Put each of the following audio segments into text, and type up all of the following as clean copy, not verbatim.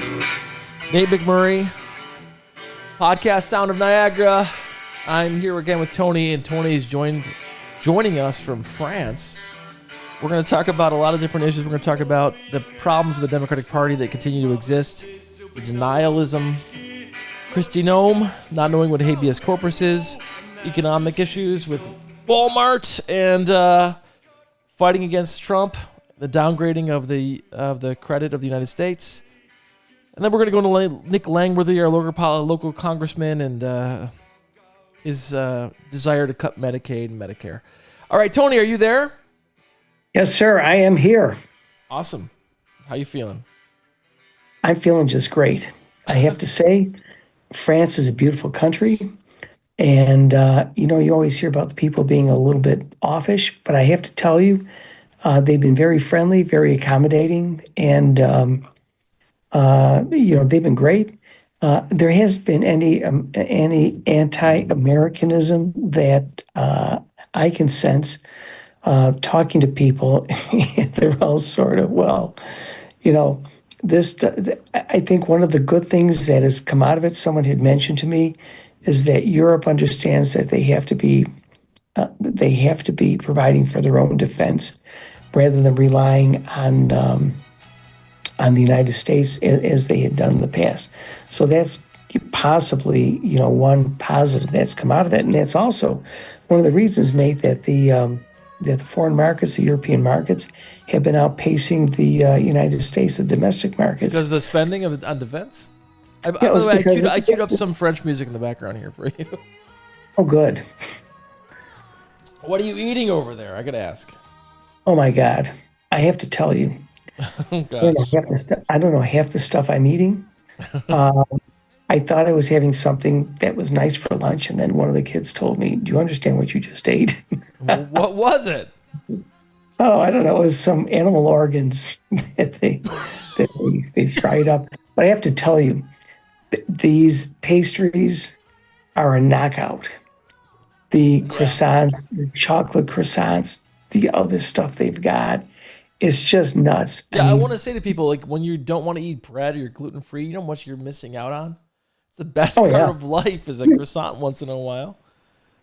Nate McMurray, podcast Sound of Niagara. I'm here again with Tony, and Tony is joining us from France. We're going to talk about a lot of different issues. We're going to talk about the problems of the Democratic Party that continue to exist, the denialism, Kristi Noem not knowing what habeas corpus is, economic issues with Walmart, and fighting against Trump, the downgrading of the credit of the United States. And then we're going to go to Nick Langworthy, our local congressman, and his desire to cut Medicaid and Medicare. All right, Tony, are you there? Yes, sir. I am here. Awesome. How you feeling? I'm feeling just great. I have to say, France is a beautiful country. And, you always hear about the people being a little bit offish, but I have to tell you, they've been very friendly, very accommodating, and, they've been great. There hasn't been any anti-Americanism that I can sense talking to people. They're all sort of, I think one of the good things that has come out of it, someone had mentioned to me, is that Europe understands that they have to be providing for their own defense rather than relying on the United States as they had done in the past. So that's possibly one positive that's come out of it, and that's also one of the reasons, Nate, that the foreign markets, the European markets, have been outpacing the United States, the domestic markets. Because of the spending on defense? By the way, I queued up some French music in the background here for you. Oh, good. What are you eating over there? I got to ask. Oh, my God. I have to tell you. Oh, gosh. I don't know half the stuff I'm eating. I thought I was having something that was nice for lunch, and then one of the kids told me, "Do you understand what you just ate?" What was it? Oh, I don't know. It was some animal organs that they fried up. But I have to tell you, these pastries are a knockout. The croissants, the chocolate croissants, the other stuff they've got, it's just nuts. Yeah, I want to say to people, like, when you don't want to eat bread or you're gluten-free, you know how much you're missing out on? It's the best part of life is a croissant once in a while.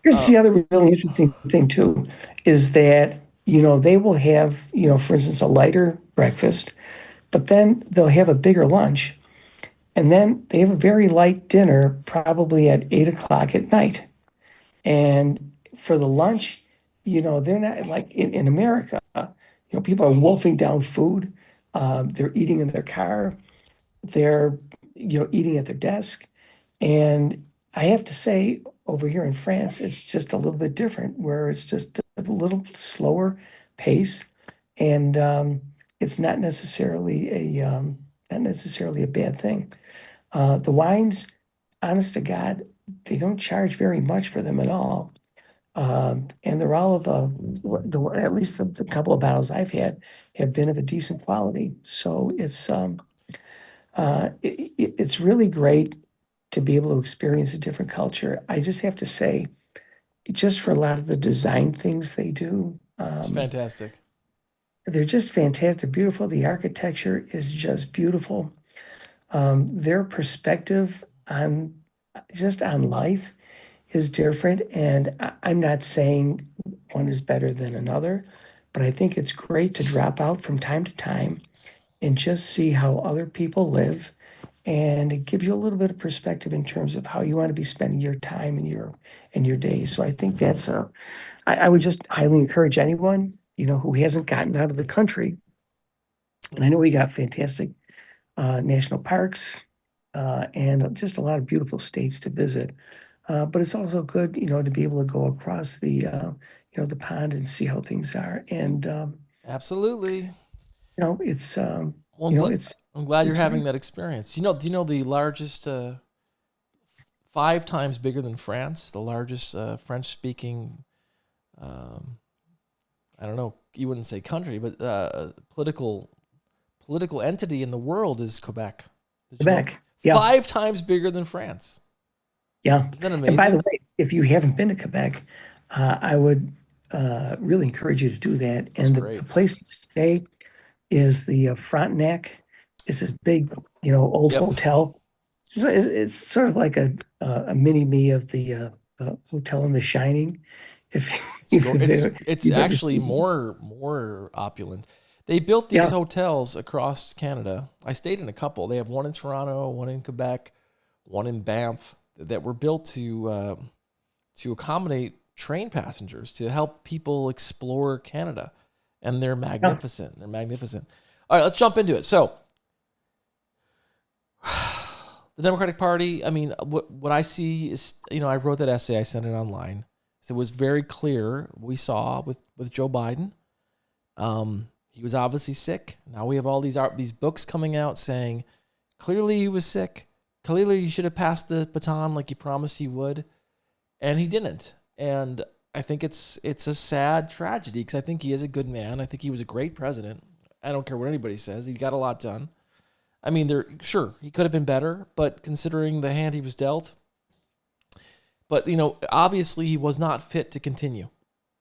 Here's the other really interesting thing, too, is that, they will have, for instance, a lighter breakfast, but then they'll have a bigger lunch. And then they have a very light dinner, probably at 8 o'clock at night. And for the lunch, they're not like in America, people are wolfing down food. They're eating in their car. They're, eating at their desk. And I have to say, over here in France, it's just a little bit different, where it's just a little slower pace. And it's not necessarily a bad thing. The wines, honest to God, they don't charge very much for them at all. And they're all of at least the couple of bottles I've had have been of a decent quality. So it's really great to be able to experience a different culture. I just have to say, just for a lot of the design things they do, It's fantastic. they're just fantastic, beautiful. The architecture is just beautiful. Their perspective on life is different, and I'm not saying one is better than another, but I think it's great to drop out from time to time and just see how other people live, and it gives you a little bit of perspective in terms of how you want to be spending your time and your days. So I think I would just highly encourage anyone who hasn't gotten out of the country, and I know we got fantastic national parks, and just a lot of beautiful states to visit. But it's also good, to be able to go across the pond and see how things are. And Absolutely. it's Well, it's I'm glad you're it's having great. that experience. Do you know the largest, 5 times bigger than France, the largest French-speaking, I don't know, you wouldn't say country, but political entity in the world is Quebec. Did you know? Quebec, yeah, 5 times bigger than France. yeah. Isn't that And by the amazing? way, if you haven't been to Quebec, I would really encourage you to do that. That's And the great. place to stay is the Frontenac it's this big, old Yep. hotel. So it's sort of like a mini me of the hotel in The Shining. If It's it's you've ever actually seen, more opulent. They built these yeah, hotels across Canada. I stayed in a couple. They have one in Toronto, one in Quebec, one in Banff that were built to accommodate train passengers to help people explore Canada, and they're yeah, magnificent. They're magnificent. All right, let's jump into it. So, the Democratic Party. I mean, what I see is, I wrote that essay. I sent it online. So it was very clear. We saw with Joe Biden. He was obviously sick. Now we have all these books coming out saying clearly he was sick. Clearly he should have passed the baton like he promised he would, and he didn't. And I think it's a sad tragedy because I think he is a good man. I think he was a great president. I don't care what anybody says. He got a lot done. I mean, sure he could have been better, but considering the hand he was dealt, but obviously he was not fit to continue.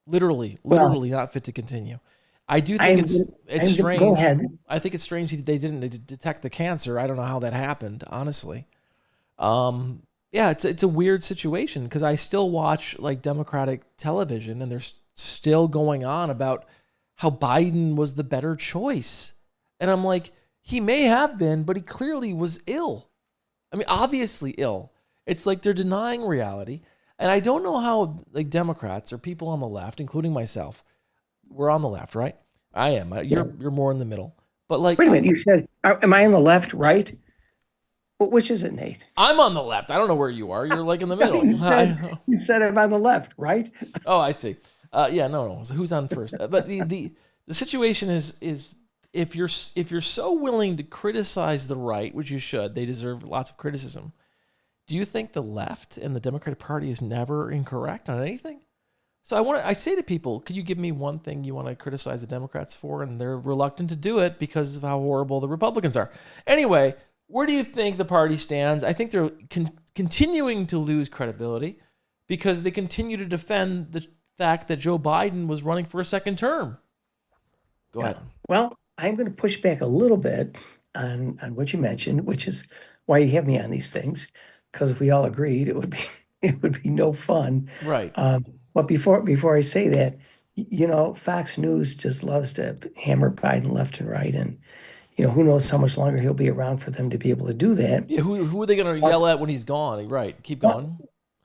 Literally well, not fit to continue. I do think I'm it's gonna, it's go strange. ahead. I think it's strange they didn't detect the cancer. I don't know how that happened, honestly. Yeah, it's a weird situation because I still watch like Democratic television and they're still going on about how Biden was the better choice. And I'm like, he may have been, but he clearly was ill. I mean, obviously ill. It's like they're denying reality. And I don't know how like Democrats or people on the left, including myself, we're on the left, right? I am. Yeah. You're more in the middle. But like Wait a minute. You said, am I on the left, right? Which is it, Nate? I'm on the left. I don't know where you are. You're like in the middle. You said you said I'm on the left, right? Oh, I see. Yeah, no. So who's on first? But the situation is if you're so willing to criticize the right, which you should, they deserve lots of criticism. Do you think the left and the Democratic Party is never incorrect on anything? So I say to people, could you give me one thing you want to criticize the Democrats for? And they're reluctant to do it because of how horrible the Republicans are. Anyway, where do you think the party stands? I think they're continuing to lose credibility because they continue to defend the fact that Joe Biden was running for a second term. Go Yeah. ahead. Well, I'm going to push back a little bit on what you mentioned, which is why you have me on these things. Because if we all agreed, it would be it would be no fun. Right. But before I say that, Fox News just loves to hammer Biden left and right, and who knows how much longer he'll be around for them to be able to do that. Yeah, who are they going to But, yell at when he's gone? Right. Keep but going.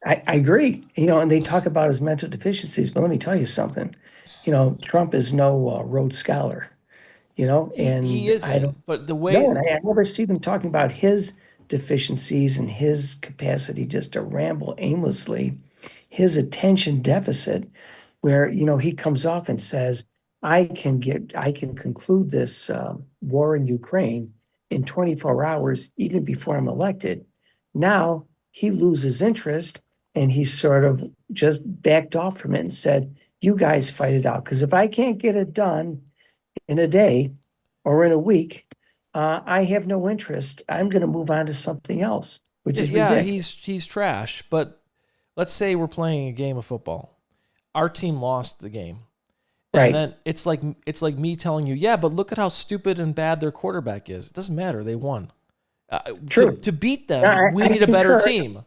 I agree. And they talk about his mental deficiencies, but let me tell you something. Trump is no Rhodes Scholar. He And I don't isn't, but the know, way and I never see them talking about his deficiencies and his capacity just to ramble aimlessly, his attention deficit, where he comes off and says, I can conclude this war in Ukraine in 24 hours, even before I'm elected. Now he loses interest and he's sort of just backed off from it and said, you guys fight it out. Because if I can't get it done in a day or in a week, I have no interest. I'm going to move on to something else, which is yeah, ridiculous. he's trash, but let's say we're playing a game of football. Our team lost the game. And Right. then it's like me telling you, yeah, but look at how stupid and bad their quarterback is. It doesn't matter. They won. True. To beat Yeah, them, we I need a better concur. team.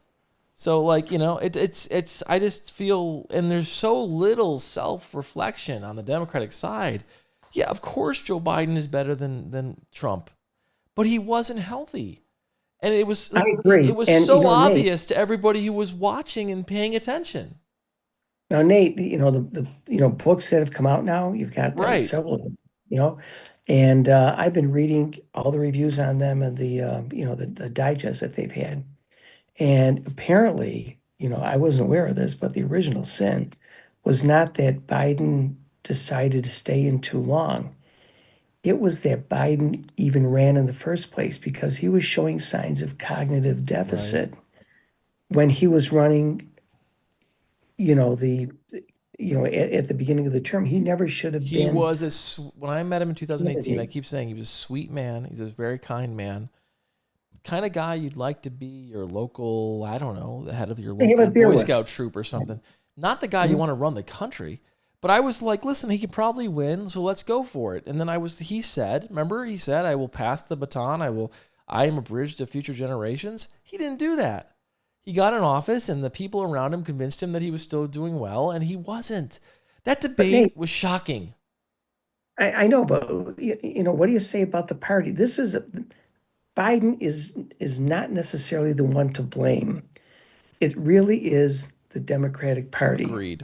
So like it's I just feel, and there's so little self-reflection on the Democratic side. Yeah, of course Joe Biden is better than Trump, but he wasn't healthy, and it was I like it agree. was And so Nate, obvious to everybody who was watching and paying attention. Nate, the books that have come out now, you've got Right. several of them, you know, and I've been reading all the reviews on them and the digest that they've had. And apparently, I wasn't aware of this, but the original sin was not that Biden decided to stay in too long. It was that Biden even ran in the first place because he was showing signs of cognitive Right. deficit when he was running, the at the beginning of the term. He never should have He been was when I met him in 2018, I candidate. keep saying he was a sweet man. He's a very kind man. Kind of guy you'd like to be your local, I don't know, the head of your They have a local beer Boy with. Scout troop or something. Not the guy you Mhm. want to run the country, But I was like, listen, he could probably win, so let's go for it. And then he said, I will pass the baton. I am a bridge to future generations. He didn't do that. He got in office and the people around him convinced him that he was still doing well, and he wasn't. That debate was shocking. I know, but what do you say about the party? Biden is not necessarily the one to blame. It really is the Democratic Party. Agreed.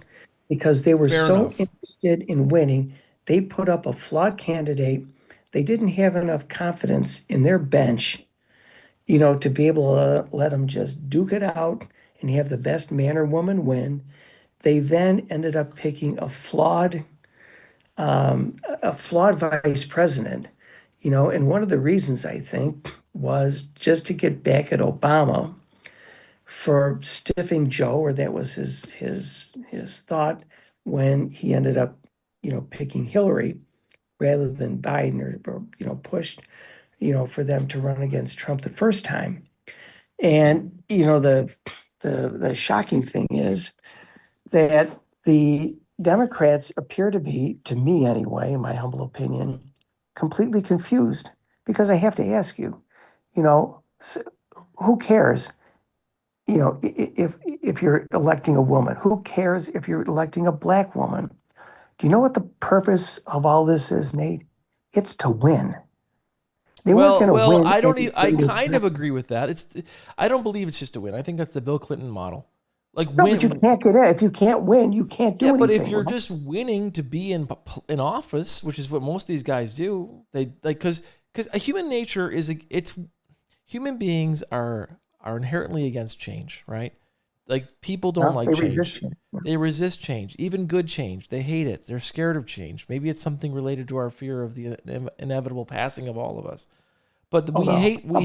Because they were Fair so enough. interested in winning, they put up a flawed candidate. They didn't have enough confidence in their bench, to be able to let them just duke it out and have the best man or woman win. They then ended up picking a flawed vice president, and one of the reasons I think was just to get back at Obama for stiffing Joe, or that was his thought when he ended up, picking Hillary rather than Biden, or pushed, for them to run against Trump the first time. And the shocking thing is that the Democrats appear to be, to me anyway, in my humble opinion, completely confused. Because I have to ask you, who cares? If you're electing a woman, who cares if you're electing a black woman? Do you know what the purpose of all this is, Nate? It's to win. They weren't going to win. I kind of agree with that. I don't believe it's just to win. I think that's the Bill Clinton model. Like, no, but you can't get in. If you can't win, you can't do anything. But if you're just winning to be in office, which is what most of these guys do, because a human nature is human beings are inherently against change, right? Like, people don't like change. They resist change, even good change. They hate it. They're scared of change. Maybe it's something related to our fear of the inevitable passing of all of us. But I'll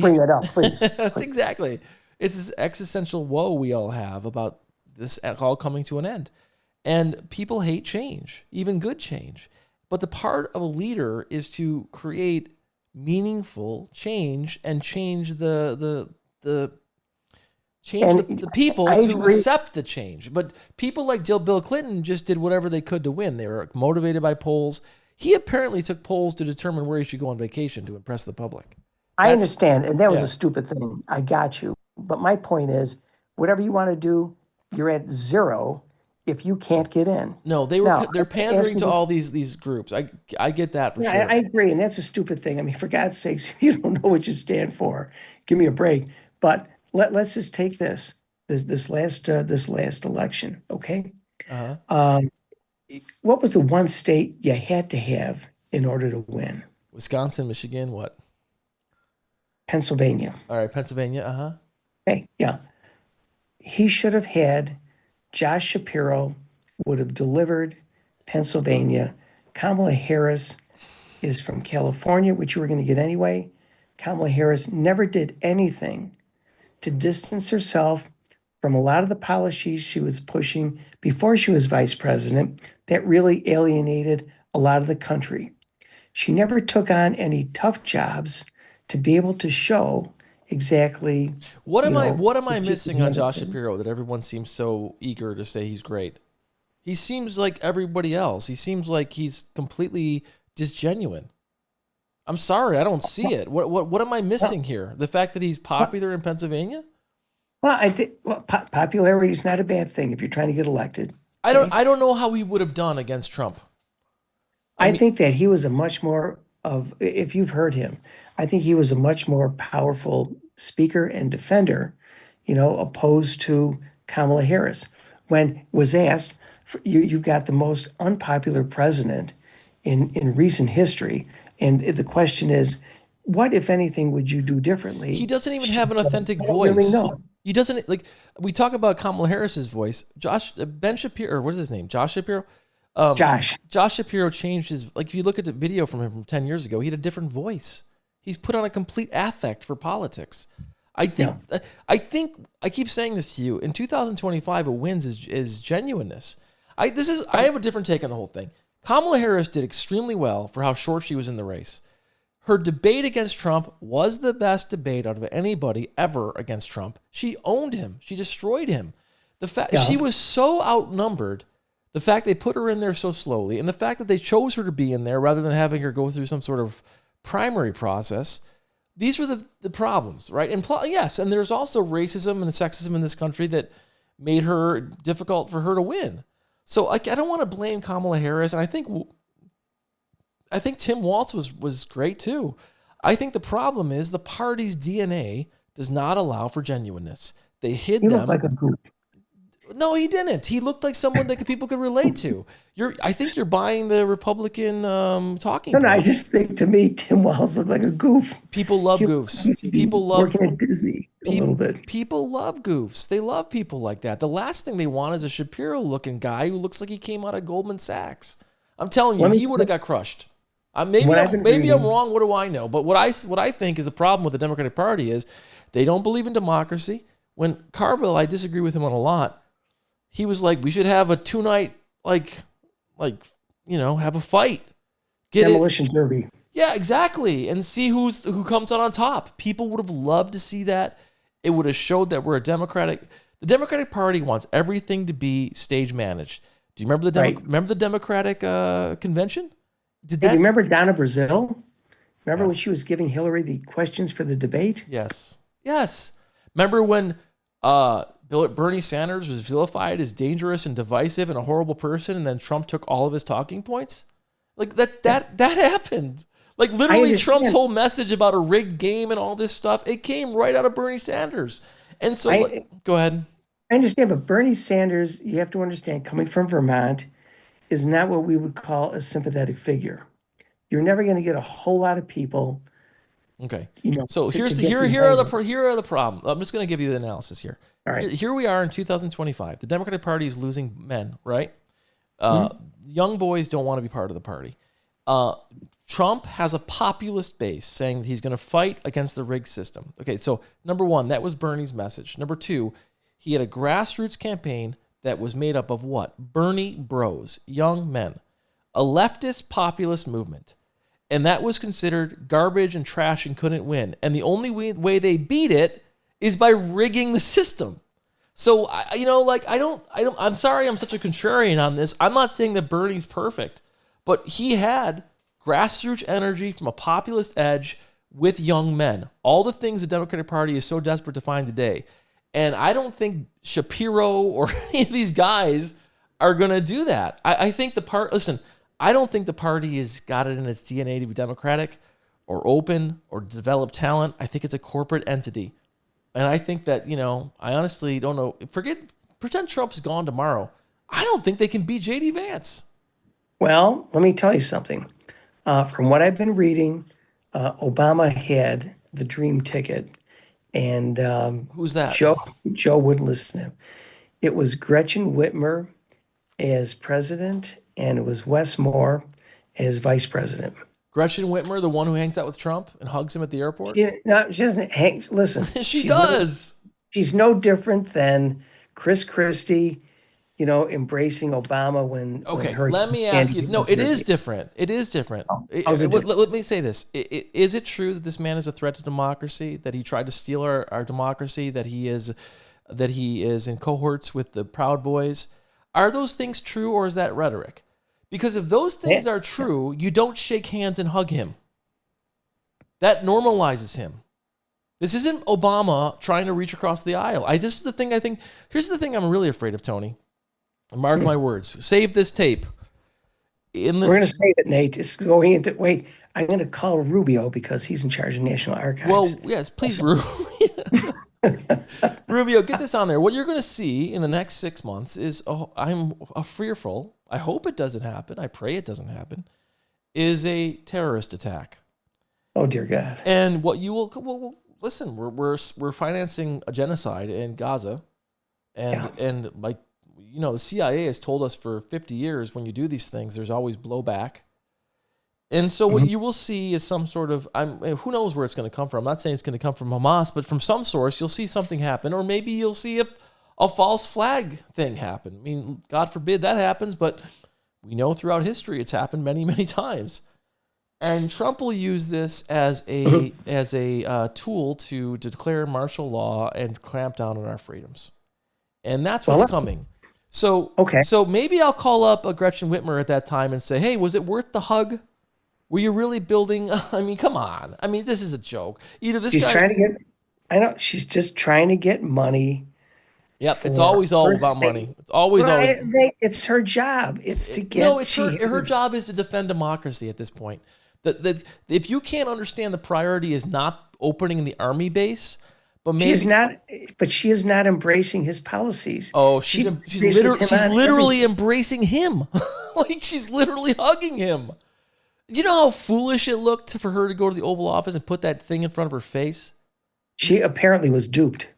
bring that up, please. That's exactly. It's this existential woe we all have about this all coming to an end. And people hate change, even good change. But the part of a leader is to create meaningful change and change the people to accept the change. But people like Bill Clinton just did whatever they could to win. They were motivated by polls. He apparently took polls to determine where he should go on vacation to impress the public. I understand. And that was a stupid thing. I got you. But my point is, whatever you want to do, you're at zero if you can't get in. No, they're pandering to all these groups. I get that for sure. I agree, and that's a stupid thing. I mean, for God's sakes, if you don't know what you stand for, give me a break. But let's just take this last election, okay? Uh-huh. What was the one state you had to have in order to win? Wisconsin, Michigan, what? Pennsylvania. All right, Pennsylvania, uh-huh. Okay, yeah. He should have had Josh Shapiro would have delivered Pennsylvania. Kamala Harris is from California, which you were going to get anyway. Kamala Harris never did anything to distance herself from a lot of the policies she was pushing before she was vice president that really alienated a lot of the country. She never took on any tough jobs to be able to show exactly what am I missing on Josh Shapiro that everyone seems so eager to say he's great? He seems like everybody else. He seems like he's completely disgenuine. I'm sorry, I don't see it. What am I missing here? The fact that he's popular in Pennsylvania? Well, I think popularity is not a bad thing if you're trying to get elected. I don't know how he would have done against Trump. I think that he was a much more if you've heard him, I think he was a much more powerful speaker and defender, opposed to Kamala Harris. When was asked, you've got the most unpopular president in recent history. And the question is, what, if anything, would you do differently? He doesn't even have an authentic voice. Really know. He doesn't, we talk about Kamala Harris's voice. Josh Shapiro. Josh Shapiro changed his, if you look at the video from him from 10 years ago, he had a different voice. He's put on a complete affect for politics. I keep saying this to you, in 2025, what wins is genuineness. I have a different take on the whole thing. Kamala Harris did extremely well for how short she was in the race. Her debate against Trump was the best debate out of anybody ever against Trump. She owned him. She destroyed him. She was so outnumbered. the fact they put her in there so slowly, and the fact that they chose her to be in there rather than having her go through some sort of primary process, these were the problems, right? And yes, and there's also racism and sexism in this country that made her difficult for her to win. So I don't want to blame Kamala Harris, and I think Tim Walz was great too. I think the problem is the party's DNA does not allow for genuineness. They hid them. He looked like a goof. No, he didn't. He looked like someone that people could relate to. I think you're buying the Republican talking points. No, I just think to me, Tim Walz looked like a goof. People love goofs. People love working at Disney a little bit. People love goofs. They love people like that. The last thing they want is a Shapiro-looking guy who looks like he came out of Goldman Sachs. I'm telling you, he would have got crushed. Maybe I'm wrong. What do I know? But what I think is the problem with the Democratic Party is they don't believe in democracy. When Carville, I disagree with him on a lot. He was like, we should have a 2-night, have a fight. Demolition derby. Yeah, exactly. And see who comes out on top. People would have loved to see that. It would have showed that we're the Democratic Party wants everything to be stage managed. Do you remember remember the Democratic convention? Do you remember Donna Brazile? Remember when she was giving Hillary the questions for the debate? Yes. Remember when Bernie Sanders was vilified as dangerous and divisive and a horrible person, and then Trump took all of his talking points? Like that happened. Like literally Trump's whole message about a rigged game and all this stuff, it came right out of Bernie Sanders. And so go ahead. I understand, but Bernie Sanders, you have to understand, coming from Vermont, is not what we would call a sympathetic figure. You're never going to get a whole lot of people. Okay. So here are the problem. I'm just going to give you the analysis here. All right. Here we are in 2025. The Democratic Party is losing men, right? Young boys don't want to be part of the party. Trump has a populist base saying that he's going to fight against the rigged system. Okay, so number one, that was Bernie's message. Number two, he had a grassroots campaign that was made up of what? Bernie bros, young men, a leftist populist movement. And that was considered garbage and trash and couldn't win. And the only way they beat it is by rigging the system. So, I'm sorry I'm such a contrarian on this. I'm not saying that Bernie's perfect, but he had grassroots energy from a populist edge with young men. All the things the Democratic Party is so desperate to find today. And I don't think Shapiro or any of these guys are going to do that. I think I don't think the party has got it in its DNA to be democratic or open or develop talent. I think it's a corporate entity. And I think that, I honestly don't know. Pretend Trump's gone tomorrow. I don't think they can beat J.D. Vance. Well, let me tell you something. From what I've been reading, Obama had the dream ticket. And who's that? Joe wouldn't listen to him. It was Gretchen Whitmer as president, and it was Wes Moore as vice president. Gretchen Whitmer, the one who hangs out with Trump and hugs him at the airport? Yeah, no, she doesn't hang. Listen. She does. She's no different than Chris Christie, embracing Obama when her. Let me ask you. No, it is different. It is different. Let me say this. Is it true that this man is a threat to democracy, that he tried to steal our democracy, that he is in cohorts with the Proud Boys? Are those things true, or is that rhetoric? Because if those things are true, you don't shake hands and hug him. That normalizes him. This isn't Obama trying to reach across the aisle. Here's the thing I'm really afraid of, Tony. Mark my words. Save this tape. We're going to save it, Nate. It's going into... Wait, I'm going to call Rubio because he's in charge of National Archives. Well, yes, please, Rubio, get this on there. What you're going to see in the next 6 months is, I'm fearful, I hope it doesn't happen, I pray it doesn't happen, is a terrorist attack. Oh, dear God. And what you will listen, we're financing a genocide in Gaza. And the CIA has told us for 50 years, when you do these things, there's always blowback. And so what you will see is some sort of, who knows where it's going to come from. I'm not saying it's going to come from Hamas, but from some source, you'll see something happen, or maybe you'll see a false flag thing happen. I mean, God forbid that happens, but we know throughout history it's happened many, many times. And Trump will use this as a tool to declare martial law and clamp down on our freedoms. And that's what's coming. So Okay. so maybe I'll call up a Gretchen Whitmer at that time and say, hey, was it worth the hug? Were you really building? I mean, come on. I mean, this is a joke. Either this She's guy. trying to get, I know, she's just trying to get money Yep, it's for always all her about state. money. It's always always. Right, it's her job. It's to No, get, it's she her has, job is to defend democracy at this point. That if you can't understand the priority is not opening the army base, but she is maybe not, but she is not embracing his policies. oh She disagrees with him she's on literally everything. embracing him. Like she's literally hugging him. You know how foolish it looked for her to go to the Oval Office and put that thing in front of her face? She apparently was duped.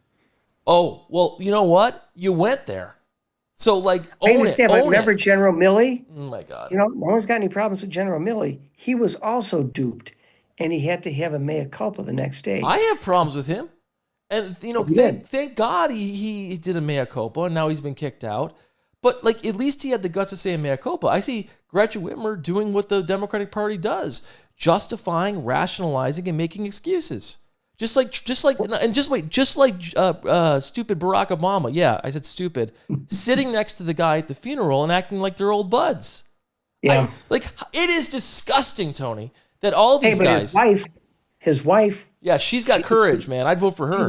Oh, well, you know what? You went there. So like I own it. understand, but Own it. remember General Milley? Oh my God. No one's got any problems with General Milley. He was also duped, and he had to have a mea culpa the next day. I have problems with him. And Oh, he did. thank God he did a mea culpa and now he's been kicked out. But like at least he had the guts to say a mea culpa. I see Gretchen Whitmer doing what the Democratic Party does, justifying, rationalizing, and making excuses. Just like stupid Barack Obama. Yeah, I said stupid. Sitting next to the guy at the funeral and acting like they're old buds. Yeah. It is disgusting, Tony, that all Hey, these but guys. his wife, Yeah, she's got courage, man. I'd vote for her.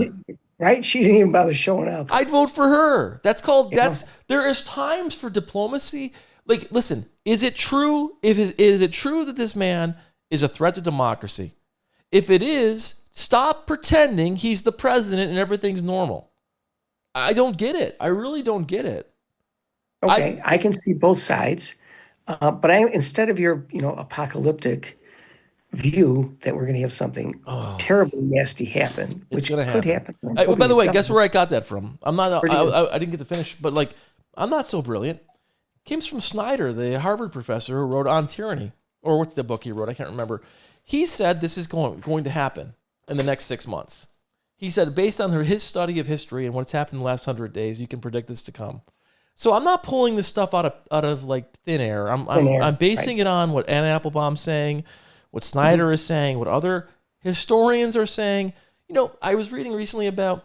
right? She didn't even bother showing up. I'd vote for her. You know? There is times for diplomacy. Like, listen, is it true? Is it true that this man is a threat to democracy? If it is, stop pretending he's the president and everything's normal. I don't get it. I really don't get it. Okay, I can see both sides, but instead of your apocalyptic view that we're going to have something terribly nasty happen, It's which gonna could happen. happen. By the way, guess where I got that from? I'm not. Where'd you I didn't get to finish, but like, I'm not so brilliant. Comes from Snyder, the Harvard professor who wrote On Tyranny, or what's the book he wrote? I can't remember. He said this is going to happen in the next 6 months. He said based on his study of history and what's happened in the last 100 days, you can predict this to come. So I'm not pulling this stuff out of like thin air. I'm basing right. it on what Anna Applebaum's saying, what Snyder is saying, what other historians are saying. You know, I was reading recently about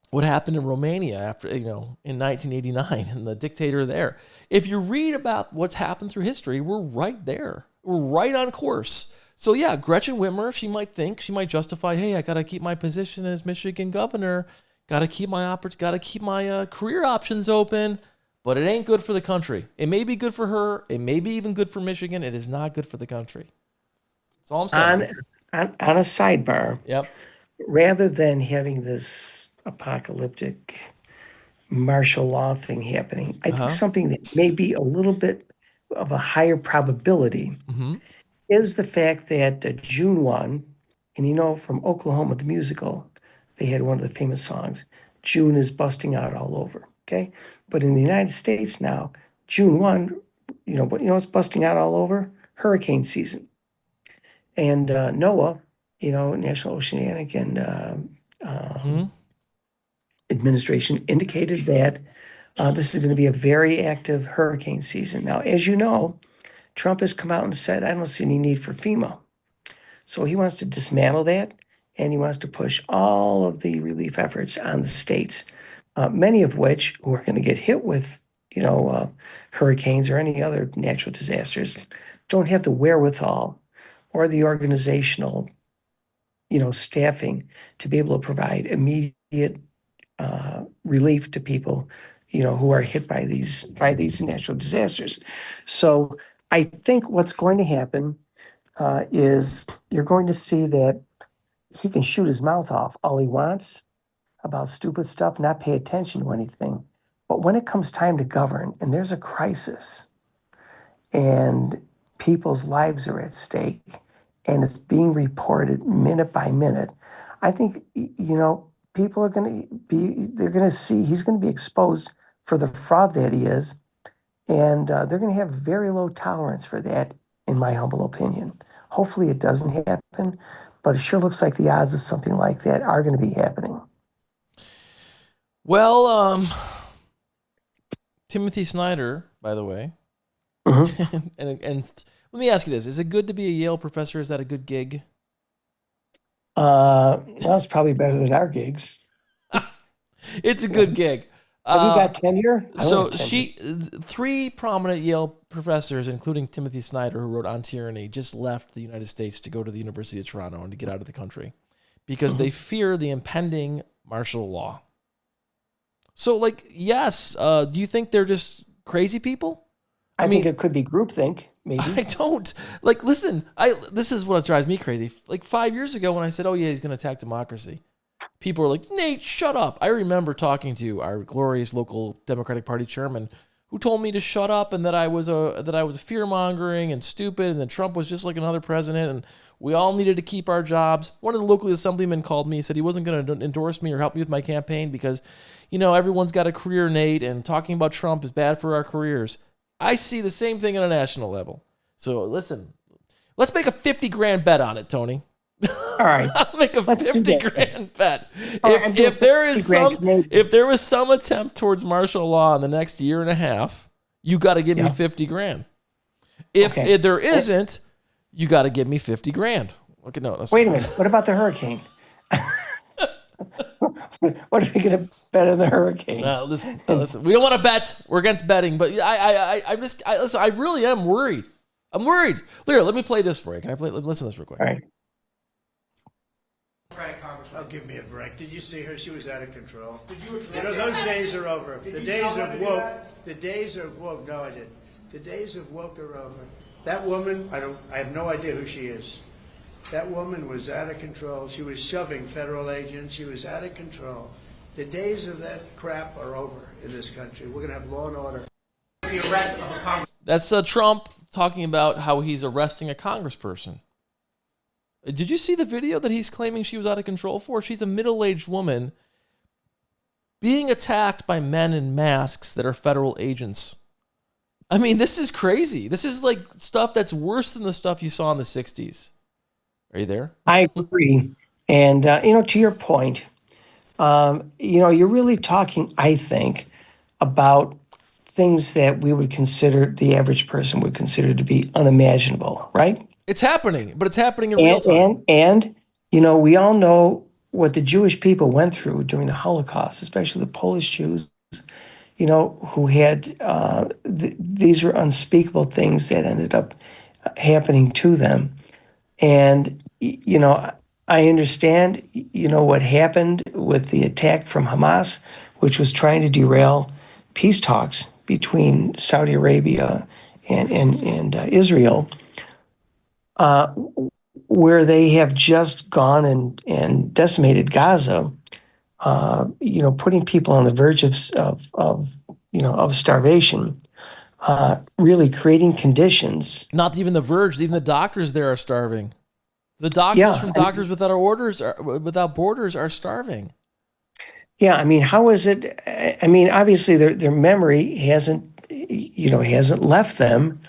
what happened in Romania after, in 1989 and the dictator there. If you read about what's happened through history, we're right there. We're right on course. So yeah, Gretchen Whitmer, she might justify, hey, I got to keep my position as Michigan governor, got to keep my career options open, but it ain't good for the country. It may be good for her, it may be even good for Michigan. It is not good for the country. That's all I'm saying. On a sidebar, Yep. rather than having this apocalyptic martial law thing happening, I think something that may be a little bit of a higher probability is the fact that June 1, and from Oklahoma, the musical, they had one of the famous songs, June is busting out all over, okay? But in the United States now, June 1, what's busting out all over? Hurricane season. And NOAA, National Oceanic and Administration indicated that this is going to be a very active hurricane season. Now, as you know, Trump has come out and said, I don't see any need for FEMA. So he wants to dismantle that, and he wants to push all of the relief efforts on the states, many of which who are going to get hit with, hurricanes or any other natural disasters, don't have the wherewithal or the organizational, staffing to be able to provide immediate relief to people, who are hit by these natural disasters. So I think what's going to happen is you're going to see that he can shoot his mouth off all he wants about stupid stuff, not pay attention to anything. But when it comes time to govern and there's a crisis and people's lives are at stake and it's being reported minute by minute, I think, people are going to they're going to see he's going to be exposed for the fraud that he is. And they're going to have very low tolerance for that, in my humble opinion. Hopefully it doesn't happen, but it sure looks like the odds of something like that are going to be happening. Well, Timothy Snyder, by the way, and let me ask you this: is it good to be a Yale professor? Is that a good gig? Well, it's probably better than our gigs. It's a good gig. Have you got tenure? I don't So have tenure. three prominent Yale professors, including Timothy Snyder, who wrote On Tyranny, just left the United States to go to the University of Toronto and to get out of the country because they fear the impending martial law. So, like, yes, do you think they're just crazy people? I think it could be groupthink, maybe. I don't. Like, listen, this is what drives me crazy. Like 5 years ago when I said, oh, yeah, he's going to attack democracy, people were like, Nate, shut up. I remember talking to our glorious local Democratic Party chairman who told me to shut up and that I was fear-mongering and stupid and that Trump was just like another president and we all needed to keep our jobs. One of the local assemblymen called me and said he wasn't going to endorse me or help me with my campaign because, everyone's got a career, Nate, and talking about Trump is bad for our careers. I see the same thing on a national level. So listen, let's make a 50 grand bet on it, Tony. All right. I'll make a Let's 50 grand bet. Right, If there is some attempt towards martial law in the next year and a half, you got to give me 50 grand. If there isn't, you got to give me 50 grand. Okay, no. Wait a minute. What about the hurricane? What are we going to bet on the hurricane? Listen. We don't want to bet. We're against betting, but listen. I really am worried. I'm worried. Lyra, let me play this for you. Can I play? Listen to this real quick. All right. Oh, give me a break. Did you see her? She was out of control. Those days are over. The days of woke. No, I didn't. The days of woke are over. That woman, I have no idea who she is. That woman was out of control. She was shoving federal agents. She was out of control. The days of that crap are over in this country. We're going to have law and order. That's Trump talking about how he's arresting a congressperson. Did you see the video that he's claiming she was out of control for? She's a middle-aged woman being attacked by men in masks that are federal agents. I mean, this is crazy. This is like stuff that's worse than the stuff you saw in the 60s. Are you there? I agree. And, to your point, you're really talking, I think, about things that we would consider, the average person would consider to be unimaginable, right? It's happening, but it's happening in real time. And we all know what the Jewish people went through during the Holocaust, especially the Polish Jews, who had, these were unspeakable things that ended up happening to them. And, I understand, what happened with the attack from Hamas, which was trying to derail peace talks between Saudi Arabia and Israel, where they have just gone and decimated Gaza, putting people on the verge of starvation, really creating conditions. Not even the verge, even the doctors there are starving. The doctors from Doctors Without Borders are starving. Yeah, I mean, how is it? I mean, obviously their memory hasn't left them,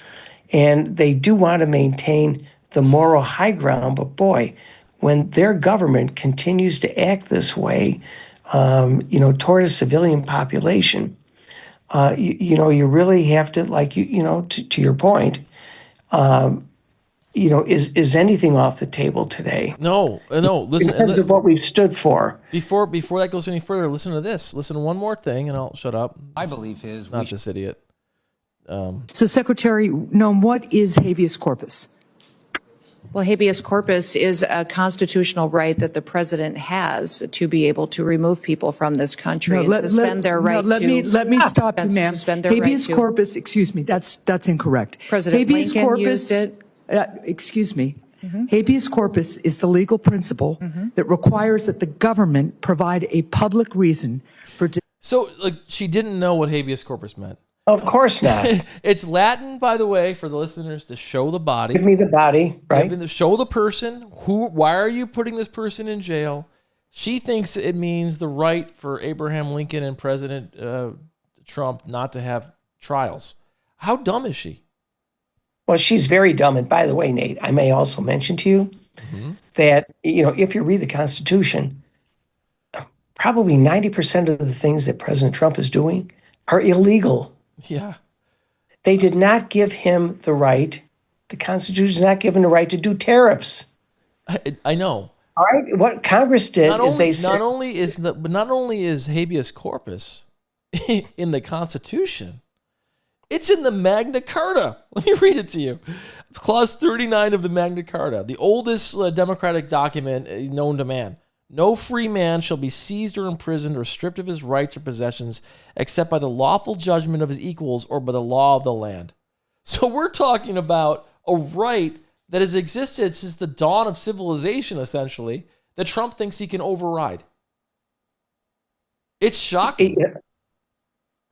and they do want to maintain the moral high ground. But boy, when their government continues to act this way, toward a civilian population, you really have to, to your point, is anything off the table today? No. Listen, in terms of what we've stood for. Before that goes any further, listen to this. Listen to one more thing, and I'll shut up. My belief is not this idiot. So, Secretary Noem, what is habeas corpus? Well, habeas corpus is a constitutional right that the president has to be able to remove people from this country and suspend their right let me stop you, ma'am. Habeas right corpus, excuse me, that's incorrect. President habeas Lincoln corpus, used it. Excuse me. Habeas corpus is the legal principle that requires that the government provide a public reason for. So, she didn't know what habeas corpus meant. Of course not. It's Latin, by the way, for the listeners, to show the body. Give me the body, right? Show the person. Why are you putting this person in jail? She thinks it means the right for Abraham Lincoln and President Trump not to have trials. How dumb is she? Well, she's very dumb. And by the way, Nate, I may also mention to you that, if you read the Constitution, probably 90% of the things that President Trump is doing are illegal. Yeah. They did not give him the right. The Constitution does not give him the right to do tariffs. I know. All right. What Congress did is they said, not only is habeas corpus in the Constitution. It's in the Magna Carta. Let me read it to you. Clause 39 of the Magna Carta, the oldest democratic document known to man. No free man shall be seized or imprisoned or stripped of his rights or possessions except by the lawful judgment of his equals or by the law of the land. So we're talking about a right that has existed since the dawn of civilization, essentially, that Trump thinks he can override. It's shocking.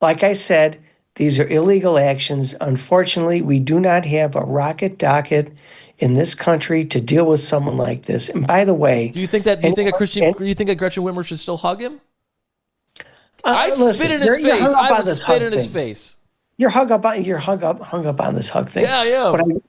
Like I said, these are illegal actions. Unfortunately, we do not have a rocket docket in this country to deal with someone like this. And by the way, do you think that Gretchen Whitmer should still hug him? I'd listen, spit in his face. I would spit in his face. You're hung up on this hug thing. Yeah, I am.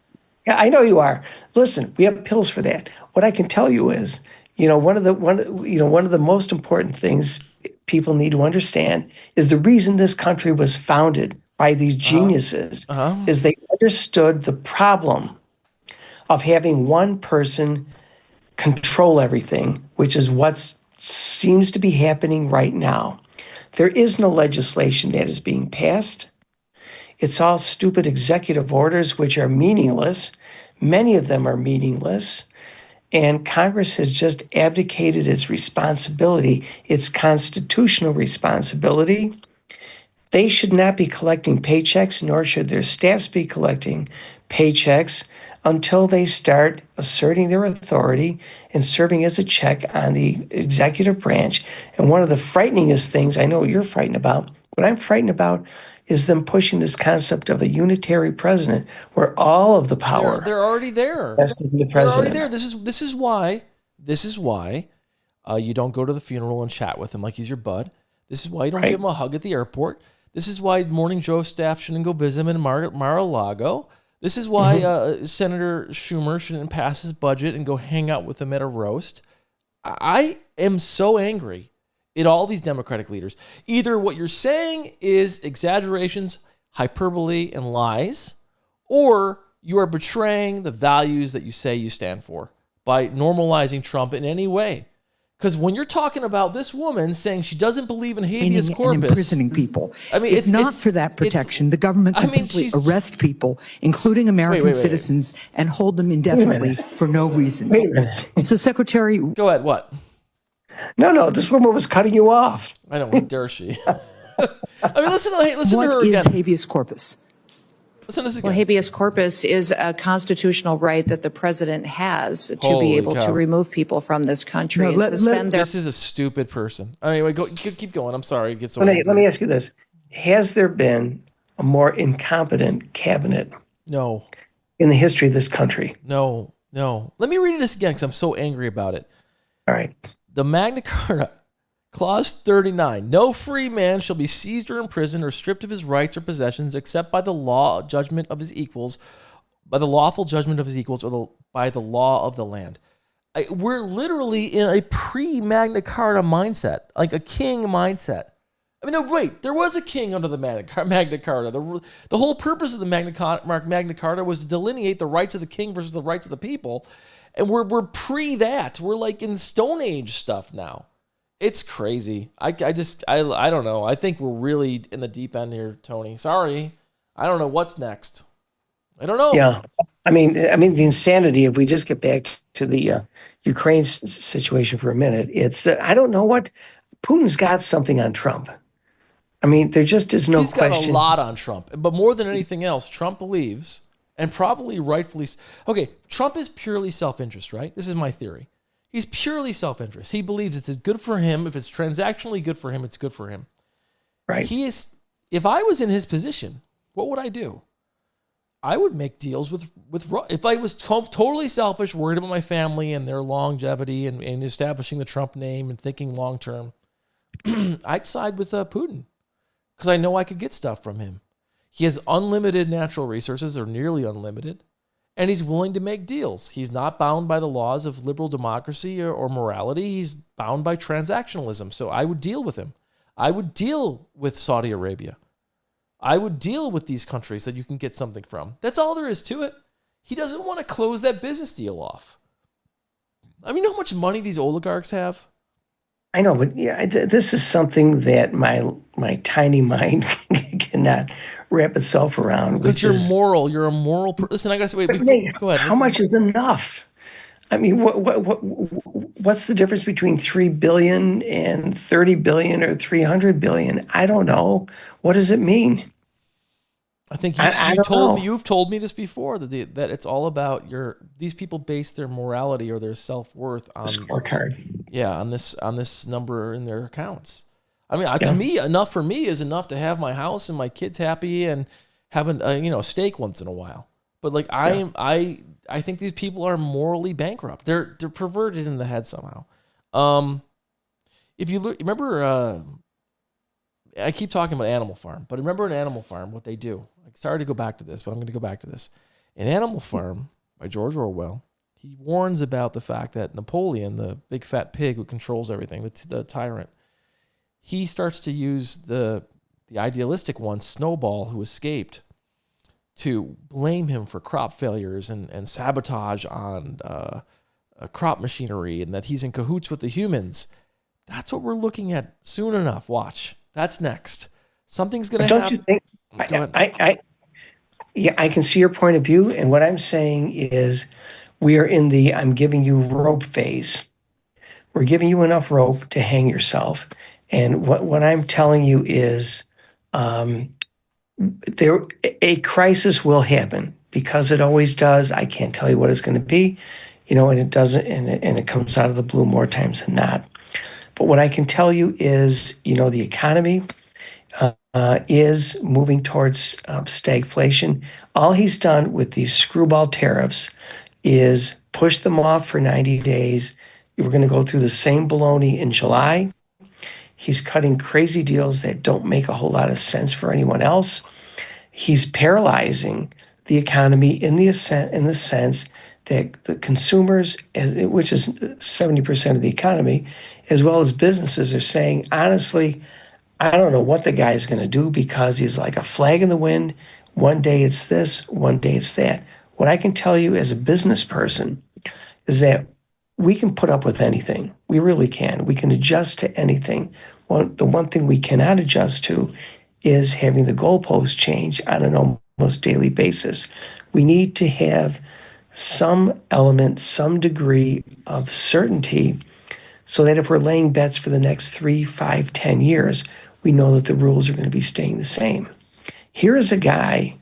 I know you are. Listen, we have pills for that. What I can tell you is, one of the most important things people need to understand is the reason this country was founded by these geniuses is they understood the problem of having one person control everything, which is what seems to be happening right now. There is no legislation that is being passed. It's all stupid executive orders, which are meaningless. Many of them are meaningless. And Congress has just abdicated its responsibility, its constitutional responsibility. They should not be collecting paychecks, nor should their staffs be collecting paychecks until they start asserting their authority and serving as a check on the executive branch. And one of the frighteningest things, I know what you're frightened about, what I'm frightened about is them pushing this concept of a unitary president where all of the power they're already there. vested in the They're president. already there. This is why you don't go to the funeral and chat with him like he's your bud. This is why you don't give him a hug at the airport. This is why Morning Joe staff shouldn't go visit him in Mar-a-Lago. This is why Senator Schumer shouldn't pass his budget and go hang out with him at a roast. I am so angry at all these Democratic leaders. Either what you're saying is exaggerations, hyperbole, and lies, or you are betraying the values that you say you stand for by normalizing Trump in any way. Because when you're talking about this woman saying she doesn't believe in habeas corpus, and imprisoning people. I mean, if not for that protection, the government can simply arrest people, including American citizens, and hold them indefinitely for no reason. Wait a minute. So, Secretary, go ahead. What? No, this woman was cutting you off. I don't. What dare she? I mean, listen to her again. What is habeas corpus? Listen to this again. Well, habeas corpus is a constitutional right that the president has to be able to remove people from this country and suspend their. This is a stupid person. Anyway, keep going. I'm sorry. Let me ask you this: has there been a more incompetent cabinet? No. In the history of this country? No. Let me read this again because I'm so angry about it. All right. The Magna Carta, Clause 39, no free man shall be seized or imprisoned or stripped of his rights or possessions except by the law judgment of his equals, by the lawful judgment of his equals, or by the law of the land. We're literally in a pre-Magna Carta mindset, like a king mindset. I mean, no, wait, there was a king under the Magna Carta. The whole purpose of the Magna Carta was to delineate the rights of the king versus the rights of the people. And we're pre that. We're like in Stone Age stuff now. It's crazy. I don't know. I think we're really in the deep end here, Tony. Sorry. I don't know what's next. I don't know. Yeah. I mean the insanity, if we just get back to the Ukraine situation for a minute, it's I don't know what Putin's got something on Trump. I mean, there just is no question. He's got a lot on Trump. But more than anything else, Trump believes, and probably rightfully, okay, Trump is purely self-interest, right? This is my theory. He's purely self-interest. He believes it's good for him. If it's transactionally good for him, it's good for him. Right. If I was in his position, what would I do? I would make deals with if I was totally selfish, worried about my family and their longevity and establishing the Trump name and thinking long-term, I'd side with Putin because I know I could get stuff from him. He has unlimited natural resources, or nearly unlimited, and he's willing to make deals. He's not bound by the laws of liberal democracy or morality. He's bound by transactionalism. So I would deal with him. I would deal with Saudi Arabia. I would deal with these countries that you can get something from. That's all there is to it. He doesn't want to close that business deal off. I mean, you know how much money these oligarchs have? I know, but yeah, this is something that my tiny mind cannot wrap itself around, Because which is, you're a moral listen, I gotta say, wait, but Nate, go ahead, how listen. much is enough? I mean, what's the difference between 3 billion and 30 billion or 300 billion? I don't know. What does it mean? I think I don't know. you've told me this before, that it's all about these people base their morality or their self-worth on, Scorecard. yeah, on this number in their accounts. I mean, to Yeah. me, enough for me is enough to have my house and my kids happy and having a steak once in a while. But like I think these people are morally bankrupt. They're perverted in the head somehow. If you remember, I keep talking about Animal Farm, but remember in Animal Farm what they do. Like, sorry to go back to this, but I'm going to go back to this. In Animal Farm by George Orwell, he warns about the fact that Napoleon, the big fat pig who controls everything, the tyrant, he starts to use the idealistic one, Snowball, who escaped, to blame him for crop failures and sabotage on crop machinery, and that he's in cahoots with the humans. That's what we're looking at soon enough. Watch. That's next. Something's going to Don't happen. you think? Yeah, I can see your point of view, and what I'm saying is, we are in the I'm giving you rope phase. We're giving you enough rope to hang yourself, and what I'm telling you is, there a crisis will happen because it always does. I can't tell you what it's going to be, and it doesn't, and it comes out of the blue more times than not. But what I can tell you is, the economy is moving towards stagflation. All he's done with these screwball tariffs is push them off for 90 days. We're going to go through the same baloney in July. He's cutting crazy deals that don't make a whole lot of sense for anyone else. He's paralyzing the economy in the sense that the consumers, which is 70% of the economy, as well as businesses, are saying, honestly, I don't know what the guy's going to do because he's like a flag in the wind. One day it's this, one day it's that. What I can tell you as a business person is that we can put up with anything. We really can. We can adjust to anything. The one thing we cannot adjust to is having the goalposts change on an almost daily basis. We need to have some element, some degree of certainty so that if we're laying bets for the next 3, 5, 10 years, we know that the rules are going to be staying the same. Here is a guy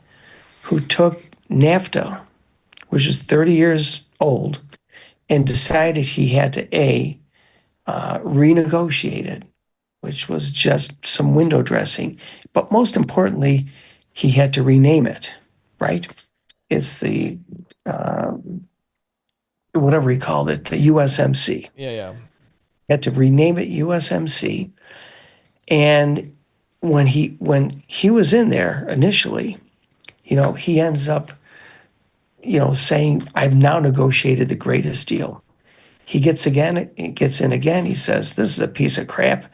who took NAFTA, which is 30 years old, and decided he had to renegotiate it, which was just some window dressing. But most importantly, he had to rename it, right? It's the, whatever he called it, the USMC. Yeah. Had to rename it USMC. And when he was in there initially, he ends up, saying, I've now negotiated the greatest deal. He gets in again. He says, this is a piece of crap.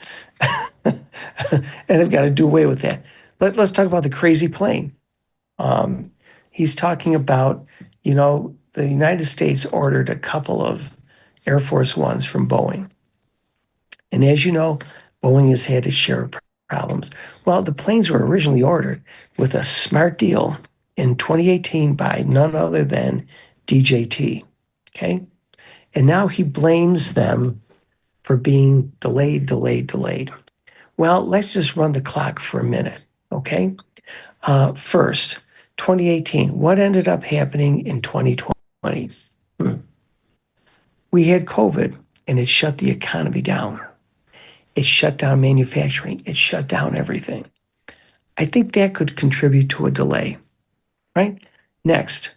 And I've got to do away with that. Let's talk about the crazy plane. He's talking about, the United States ordered a couple of Air Force Ones from Boeing. And as you know, Boeing has had its share of problems. Well, the planes were originally ordered with a smart deal in 2018 by none other than DJT. Okay. And now he blames them for being delayed. Well, let's just run the clock for a minute. Okay. First, 2018, what ended up happening in 2020? We had COVID and it shut the economy down. It shut down manufacturing. It shut down everything. I think that could contribute to a delay, right? Next,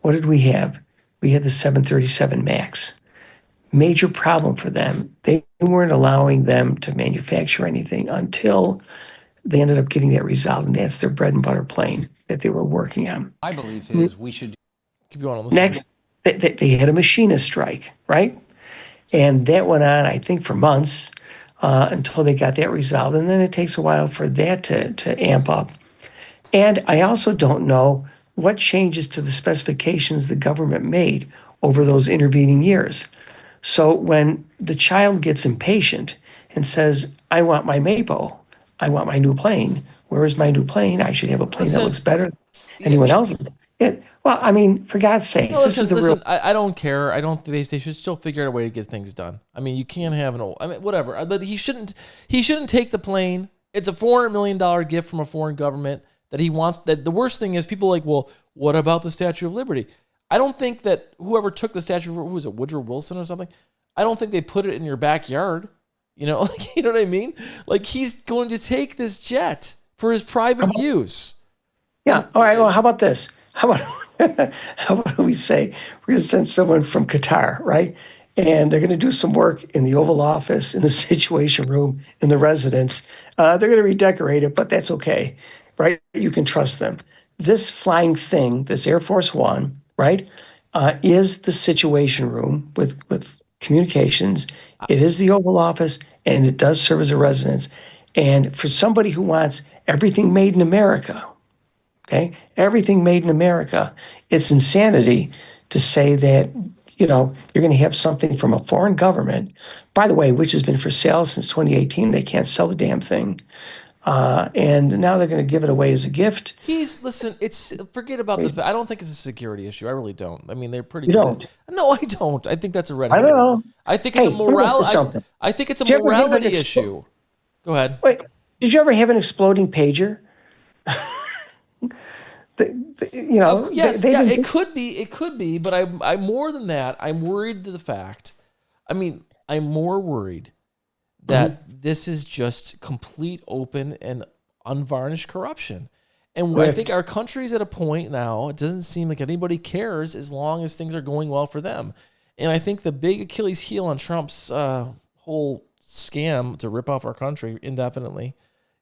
what did we have? We had the 737 MAX. Major problem for them. They weren't allowing them to manufacture anything until they ended up getting that resolved, and that's their bread and butter plane that they were working on. My belief is we should Keep going on this. Next, they had a machinist strike, right? And that went on, I think, for months until they got that resolved. And then it takes a while for that to amp up. And I also don't know what changes to the specifications the government made over those intervening years. So when the child gets impatient and says, I want my Maple. I want my new plane. Where is my new plane? I should have a plane that looks better than anyone else's. Well, I mean, for God's sakes, No, this is the real. I don't care. I don't. They should still figure out a way to get things done. I mean, you can't have an old. I mean, whatever. But he shouldn't. He shouldn't take the plane. It's a $400 million gift from a foreign government that he wants. That the worst thing is people are like, well, what about the Statue of Liberty? I don't think that whoever took the Statue, who was it, Woodrow Wilson or something? I don't think they put it in your backyard. You know, like, you know what I mean? Like, he's going to take this jet for his private use. Yeah. All right. Well, how about this? How about we say we're going to send someone from Qatar, right? And they're going to do some work in the Oval Office, in the Situation Room, in the residence. They're going to redecorate it, but that's okay, right? You can trust them. This flying thing, this Air Force One, right, is the Situation Room with communications. It is the Oval Office, and it does serve as a residence. And for somebody who wants everything made in America, okay, everything made in America, it's insanity to say that, you know, you're going to have something from a foreign government, by the way, which has been for sale since 2018. They can't sell the damn thing. And now they're going to give it away as a gift. Listen, forget about I don't think it's a security issue. I really don't. I mean, they're pretty You good. don't? No, I don't. I think that's a red I don't herring. know. I think it's Hey, a morality. something. I think it's a Did you ever have morality an issue. Go ahead. Wait, did you ever have an exploding pager? You know, Yes, they yeah, didn't- it could be, but I'm more than that. I'm worried to the fact. I mean, I'm more worried that this is just complete, open, and unvarnished corruption. And I Right. think our country's at a point now, it doesn't seem like anybody cares as long as things are going well for them. And I think the big Achilles heel on Trump's whole scam to rip off our country indefinitely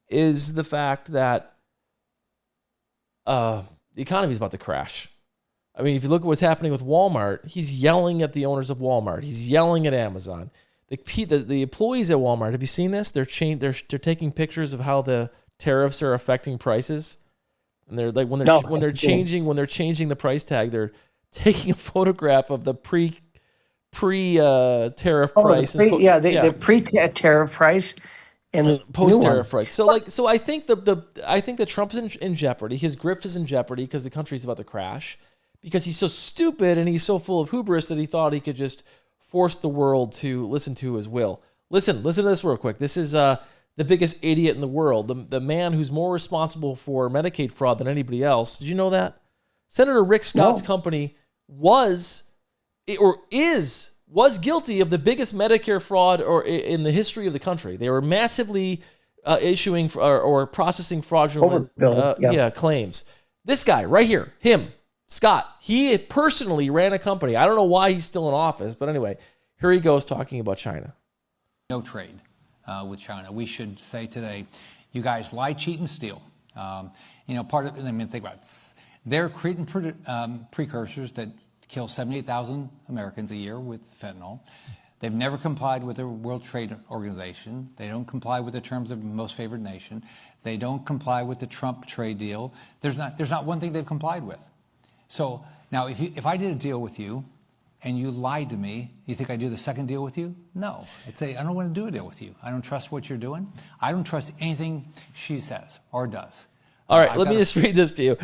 is the fact that the economy is about to crash. I mean, if you look at what's happening with Walmart, he's yelling at the owners of Walmart. He's yelling at Amazon. The employees at Walmart, have you seen this? They're taking pictures of how the tariffs are affecting prices, and they're like when they're changing the price tag, they're taking a photograph of the pre tariff price. The pre-tariff price and the post new one. tariff price. So I think that Trump's in jeopardy. His grift is in jeopardy because the country's about to crash. Because he's so stupid and he's so full of hubris that he thought he could just force the world to listen to his will. Listen to this real quick. This is the biggest idiot in the world. The man who's more responsible for Medicaid fraud than anybody else. Did you know that? Senator Rick Scott's company was guilty of the biggest Medicare fraud in the history of the country. They were massively issuing or processing fraudulent claims. This guy right here, him, Scott, he personally ran a company. I don't know why he's still in office, but anyway, here he goes talking about China. No trade with China. We should say today, you guys lie, cheat, and steal. Part of, I mean, think about it. They're creating precursors that kill 78,000 Americans a year with fentanyl. They've never complied with the World Trade Organization. They don't comply with the terms of most favored nation. They don't comply with the Trump trade deal. There's not one thing they've complied with. So now, if I did a deal with you and you lied to me, you think I'd do the second deal with you? No. I'd say, I don't want to do a deal with you. I don't trust what you're doing. I don't trust anything she says or does. All right, let me just read this to you.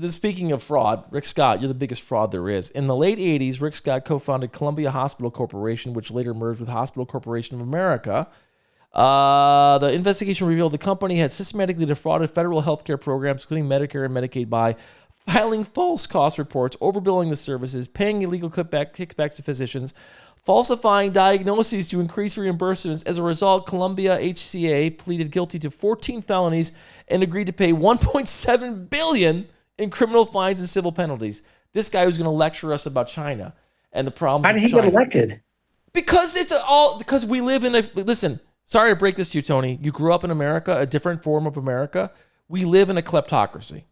Speaking of fraud, Rick Scott, you're the biggest fraud there is. In the late 80s, Rick Scott co-founded Columbia Hospital Corporation, which later merged with Hospital Corporation of America. The investigation revealed the company had systematically defrauded federal health care programs, including Medicare and Medicaid, by filing false cost reports, overbilling the services, paying illegal kickbacks to physicians, falsifying diagnoses to increase reimbursements. As a result, Columbia HCA pleaded guilty to 14 felonies and agreed to pay $1.7 billion in criminal fines and civil penalties. This guy was going to lecture us about China and the problems. How did he get elected? Because we live in listen, sorry to break this to you, Tony. You grew up in America, a different form of America. We live in a kleptocracy.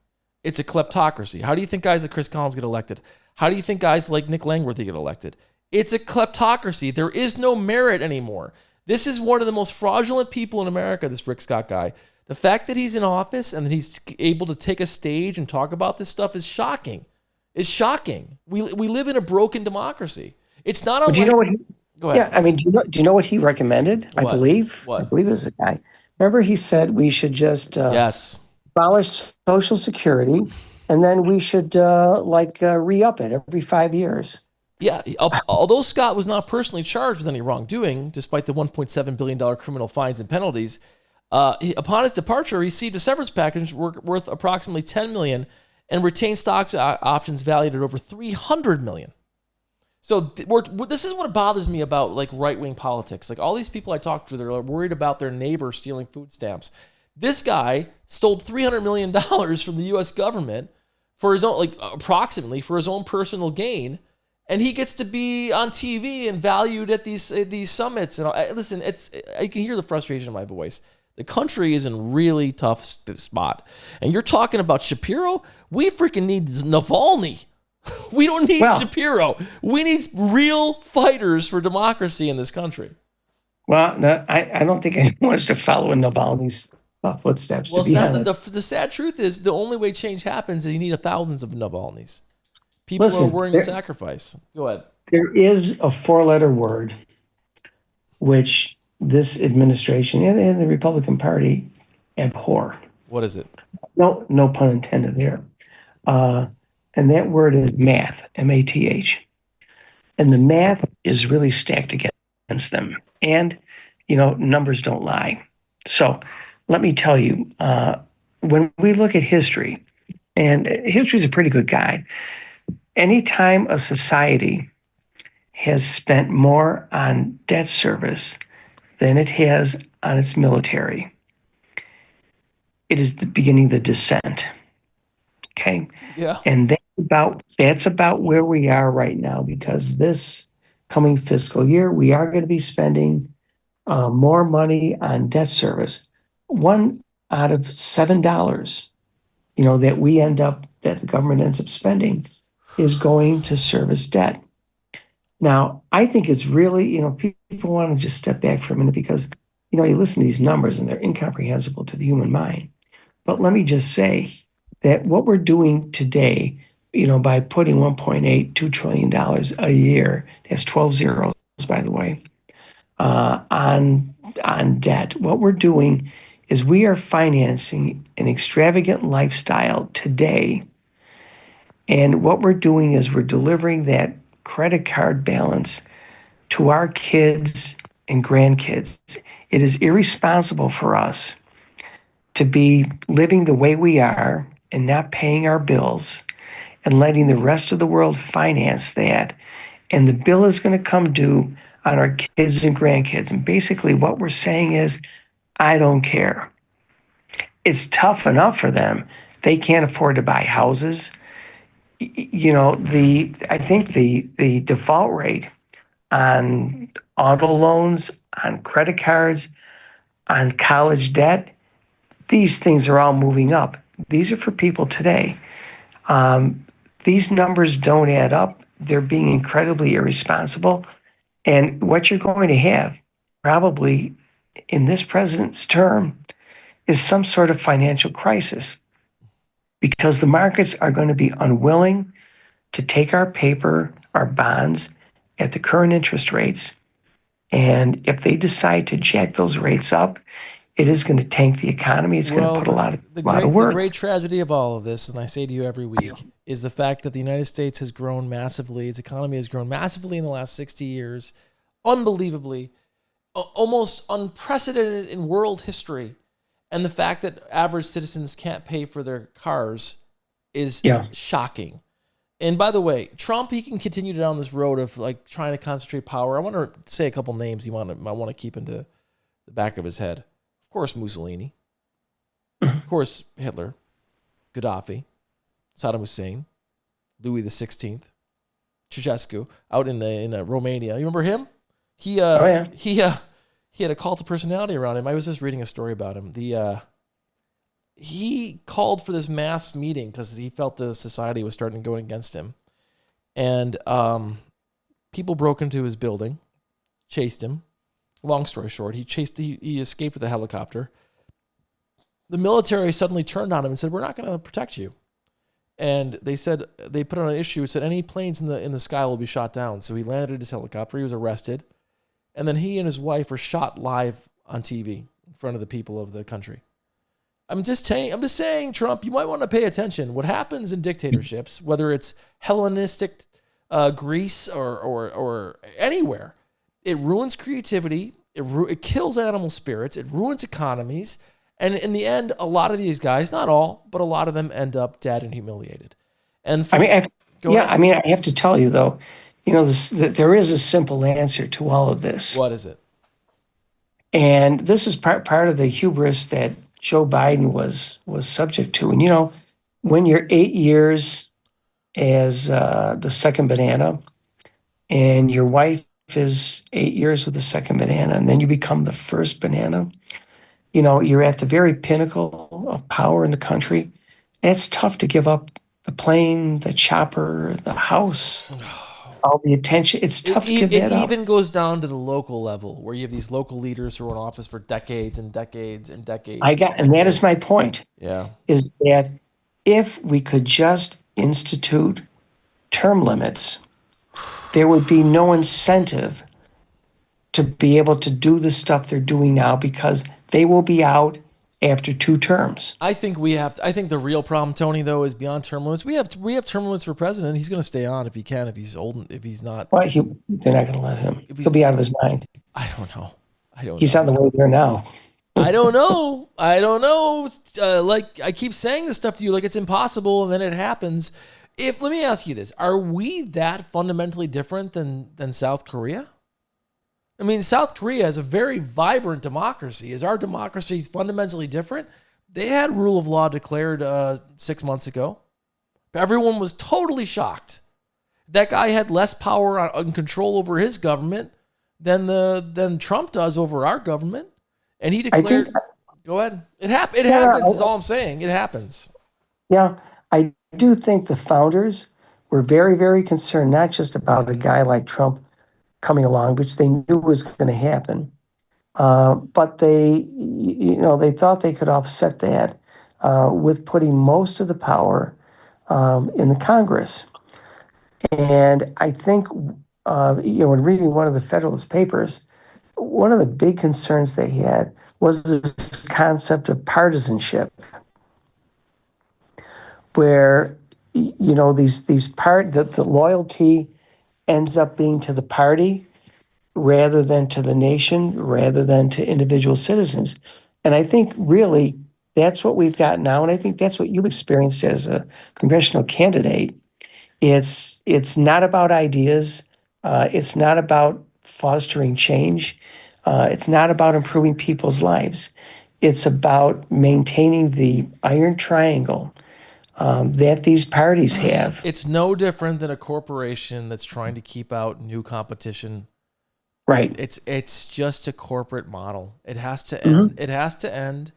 It's a kleptocracy. How do you think guys like Chris Collins get elected? How do you think guys like Nick Langworthy get elected? It's a kleptocracy. There is no merit anymore. This is one of the most fraudulent people in America, this Rick Scott guy. The fact that he's in office and that he's able to take a stage and talk about this stuff is shocking. It's shocking. We live in a broken democracy. It's not. But do you know what? Go ahead. Yeah, I mean, do you know what he recommended? I What? believe What? it was a guy. Remember, he said we should just Yes. abolish Social Security, and then we should re-up it every 5 years. Yeah. Although Scott was not personally charged with any wrongdoing, despite the $1.7 billion criminal fines and penalties, upon his departure, he received a severance package worth approximately $10 million and retained stock options valued at over $300 million. So this is what bothers me about like right-wing politics. Like all these people I talk to, they're worried about their neighbor stealing food stamps. This guy stole $300 million from the U.S. government for his own, approximately for his own personal gain, and he gets to be on TV and valued at these summits. And listen, you can hear the frustration in my voice. The country is in a really tough spot, and you're talking about Shapiro. We freaking need Navalny. We don't need Shapiro. We need real fighters for democracy in this country. Well, no, I don't think anyone wants to follow in Navalny's footsteps. Well, to be honest. the sad truth is the only way change happens is you need thousands of Navalny's. People Listen, are willing to sacrifice. Go ahead. There is a four-letter word which this administration and the Republican Party abhor. What is it? No pun intended there. And that word is math, M-A-T-H. And the math is really stacked against them. And, numbers don't lie. So let me tell you, when we look at history, and history is a pretty good guide, anytime a society has spent more on debt service than it has on its military, it is the beginning of the descent. Okay? Yeah. And that's about where we are right now, because this coming fiscal year, we are going to be spending more money on debt service. $1 out of $7, that the government ends up spending is going to service debt. Now, I think it's really, people want to just step back for a minute because, you listen to these numbers and they're incomprehensible to the human mind. But let me just say that what we're doing today, by putting $1.82 trillion a year, that's 12 zeros, by the way, on debt, what we're doing is we are financing an extravagant lifestyle today. And what we're doing is we're delivering that credit card balance to our kids and grandkids. It is irresponsible for us to be living the way we are and not paying our bills and letting the rest of the world finance that. And the bill is going to come due on our kids and grandkids. And basically what we're saying is, I don't care. It's tough enough for them. They can't afford to buy houses. I think the default rate on auto loans, on credit cards, on college debt, these things are all moving up. These are for people today. These numbers don't add up. They're being incredibly irresponsible. And what you're going to have probably in this president's term is some sort of financial crisis, because the markets are going to be unwilling to take our paper, our bonds at the current interest rates. And if they decide to jack those rates up, it is going to tank the economy. It's going to put a lot of work. The great tragedy of all of this, and I say to you every week, is the fact that the United States has grown massively. Its economy has grown massively in the last 60 years, unbelievably, almost unprecedented in world history. And the fact that average citizens can't pay for their cars is shocking. And by the way, Trump, he can continue down this road of trying to concentrate power. I want to say a couple names I want to keep into the back of his head. Of course, Mussolini. Of course, Hitler, Gaddafi, Saddam Hussein, Louis XVI, Ceausescu out in Romania. You remember him? He had a cult of personality around him. I was just reading a story about him. He called for this mass meeting because he felt the society was starting to go against him. And people broke into his building, chased him. Long story short, he escaped with a helicopter. The military suddenly turned on him and said, "We're not going to protect you." And they put on an issue. It said any planes in the sky will be shot down. So he landed his helicopter. He was arrested. and then he and his wife are shot live on TV in front of the people of the country. I'm just saying, Trump, you might want to pay attention. What happens in dictatorships, whether it's Hellenistic Greece or anywhere, it ruins creativity. It kills animal spirits. It ruins economies. And in the end, a lot of these guys, not all, but a lot of them end up dead and humiliated. And I mean, I ahead. have to tell you though, that there is a simple answer to all of this. What is it? And this is part of the hubris that Joe Biden was subject to. And when you're 8 years as the second banana, and your wife is 8 years with the second banana, and then you become the first banana, you're at the very pinnacle of power in the country. It's tough to give up the plane, the chopper, the house, all the attention. It's tough to give that up. It even goes down to the local level where you have these local leaders who are in office for decades and decades and decades. And that is my point. Yeah. Is that if we could just institute term limits, there would be no incentive to be able to do the stuff they're doing now, because they will be out after 2 terms. I think the real problem, Tony, though, is beyond term limits. We have term limits for president. He's going to stay on if he can. If he's old, if he's not. Well, they're not going to let him. He'll be out of his mind. I don't know. He's on the way there now. I don't know. Like I keep saying this stuff to you, like it's impossible, and then it happens. Let me ask you this: are we that fundamentally different than South Korea? I mean, South Korea is a very vibrant democracy. Is our democracy fundamentally different? They had rule of law declared 6 months ago. Everyone was totally shocked. That guy had less power and control over his government than Trump does over our government. And he declared, go ahead. It happens is all I'm saying. It happens. Yeah, I do think the founders were very, very concerned, not just about a guy like Trump coming along, which they knew was going to happen. But they thought they could offset that with putting most of the power in the Congress. And I think, when reading one of the Federalist Papers, one of the big concerns they had was this concept of partisanship, where the loyalty ends up being to the party rather than to the nation, rather than to individual citizens. And I think really that's what we've got now. And I think that's what you experienced as a congressional candidate. It's not about ideas. It's not about fostering change. It's not about improving people's lives. It's about maintaining the iron triangle that these parties have. It's no different than a corporation that's trying to keep out new competition. Right. It's just a corporate model. It has to end. Mm-hmm. It has to end.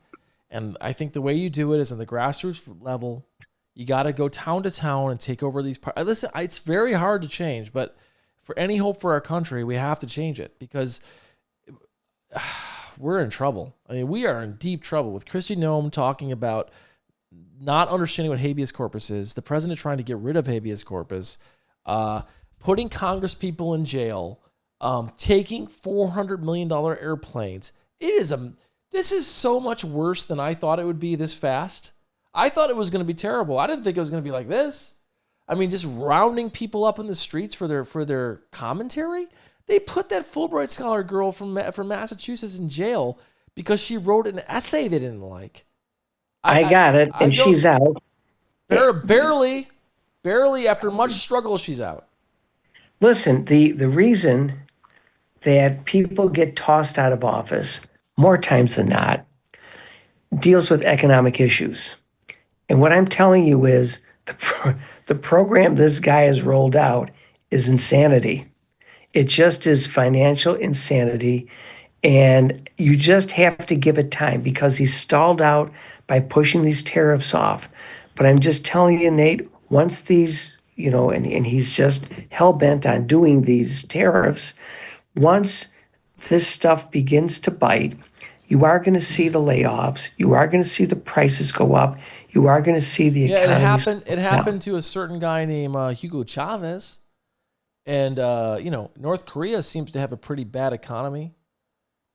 And I think the way you do it is on the grassroots level. You got to go town to town and take over these parts. Listen, it's very hard to change, but for any hope for our country, we have to change it, because we're in trouble. I mean, we are in deep trouble with Kristi Noem talking about not understanding what habeas corpus is, the president trying to get rid of habeas corpus, putting Congress people in jail, taking $400 million airplanes. This is so much worse than I thought it would be this fast. I thought it was going to be terrible. I didn't think it was going to be like this. I mean, just rounding people up in the streets for their commentary. They put that Fulbright Scholar girl from Massachusetts in jail because she wrote an essay they didn't like. I got it, and she's out. Barely after much struggle, she's out. Listen, the reason that people get tossed out of office more times than not deals with economic issues. And what I'm telling you is the program this guy has rolled out is insanity. It just is financial insanity. And you just have to give it time, because he's stalled out by pushing these tariffs off. But I'm just telling you, Nate, once these, and he's just hell-bent on doing these tariffs, once this stuff begins to bite, you are going to see the layoffs. You are going to see the prices go up. You are going to see the economy. It happened to a certain guy named Hugo Chavez. And, North Korea seems to have a pretty bad economy.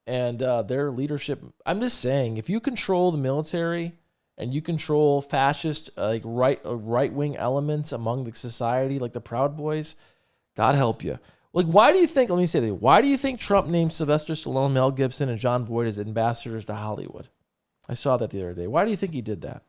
And their leadership, I'm just saying, if you control the military and you control fascist, right-wing elements among the society, like the Proud Boys, God help you. Like, why do you think, let me say this, why do you think Trump named Sylvester Stallone, Mel Gibson, and John Voight as ambassadors to Hollywood? I saw that the other day. Why do you think he did that?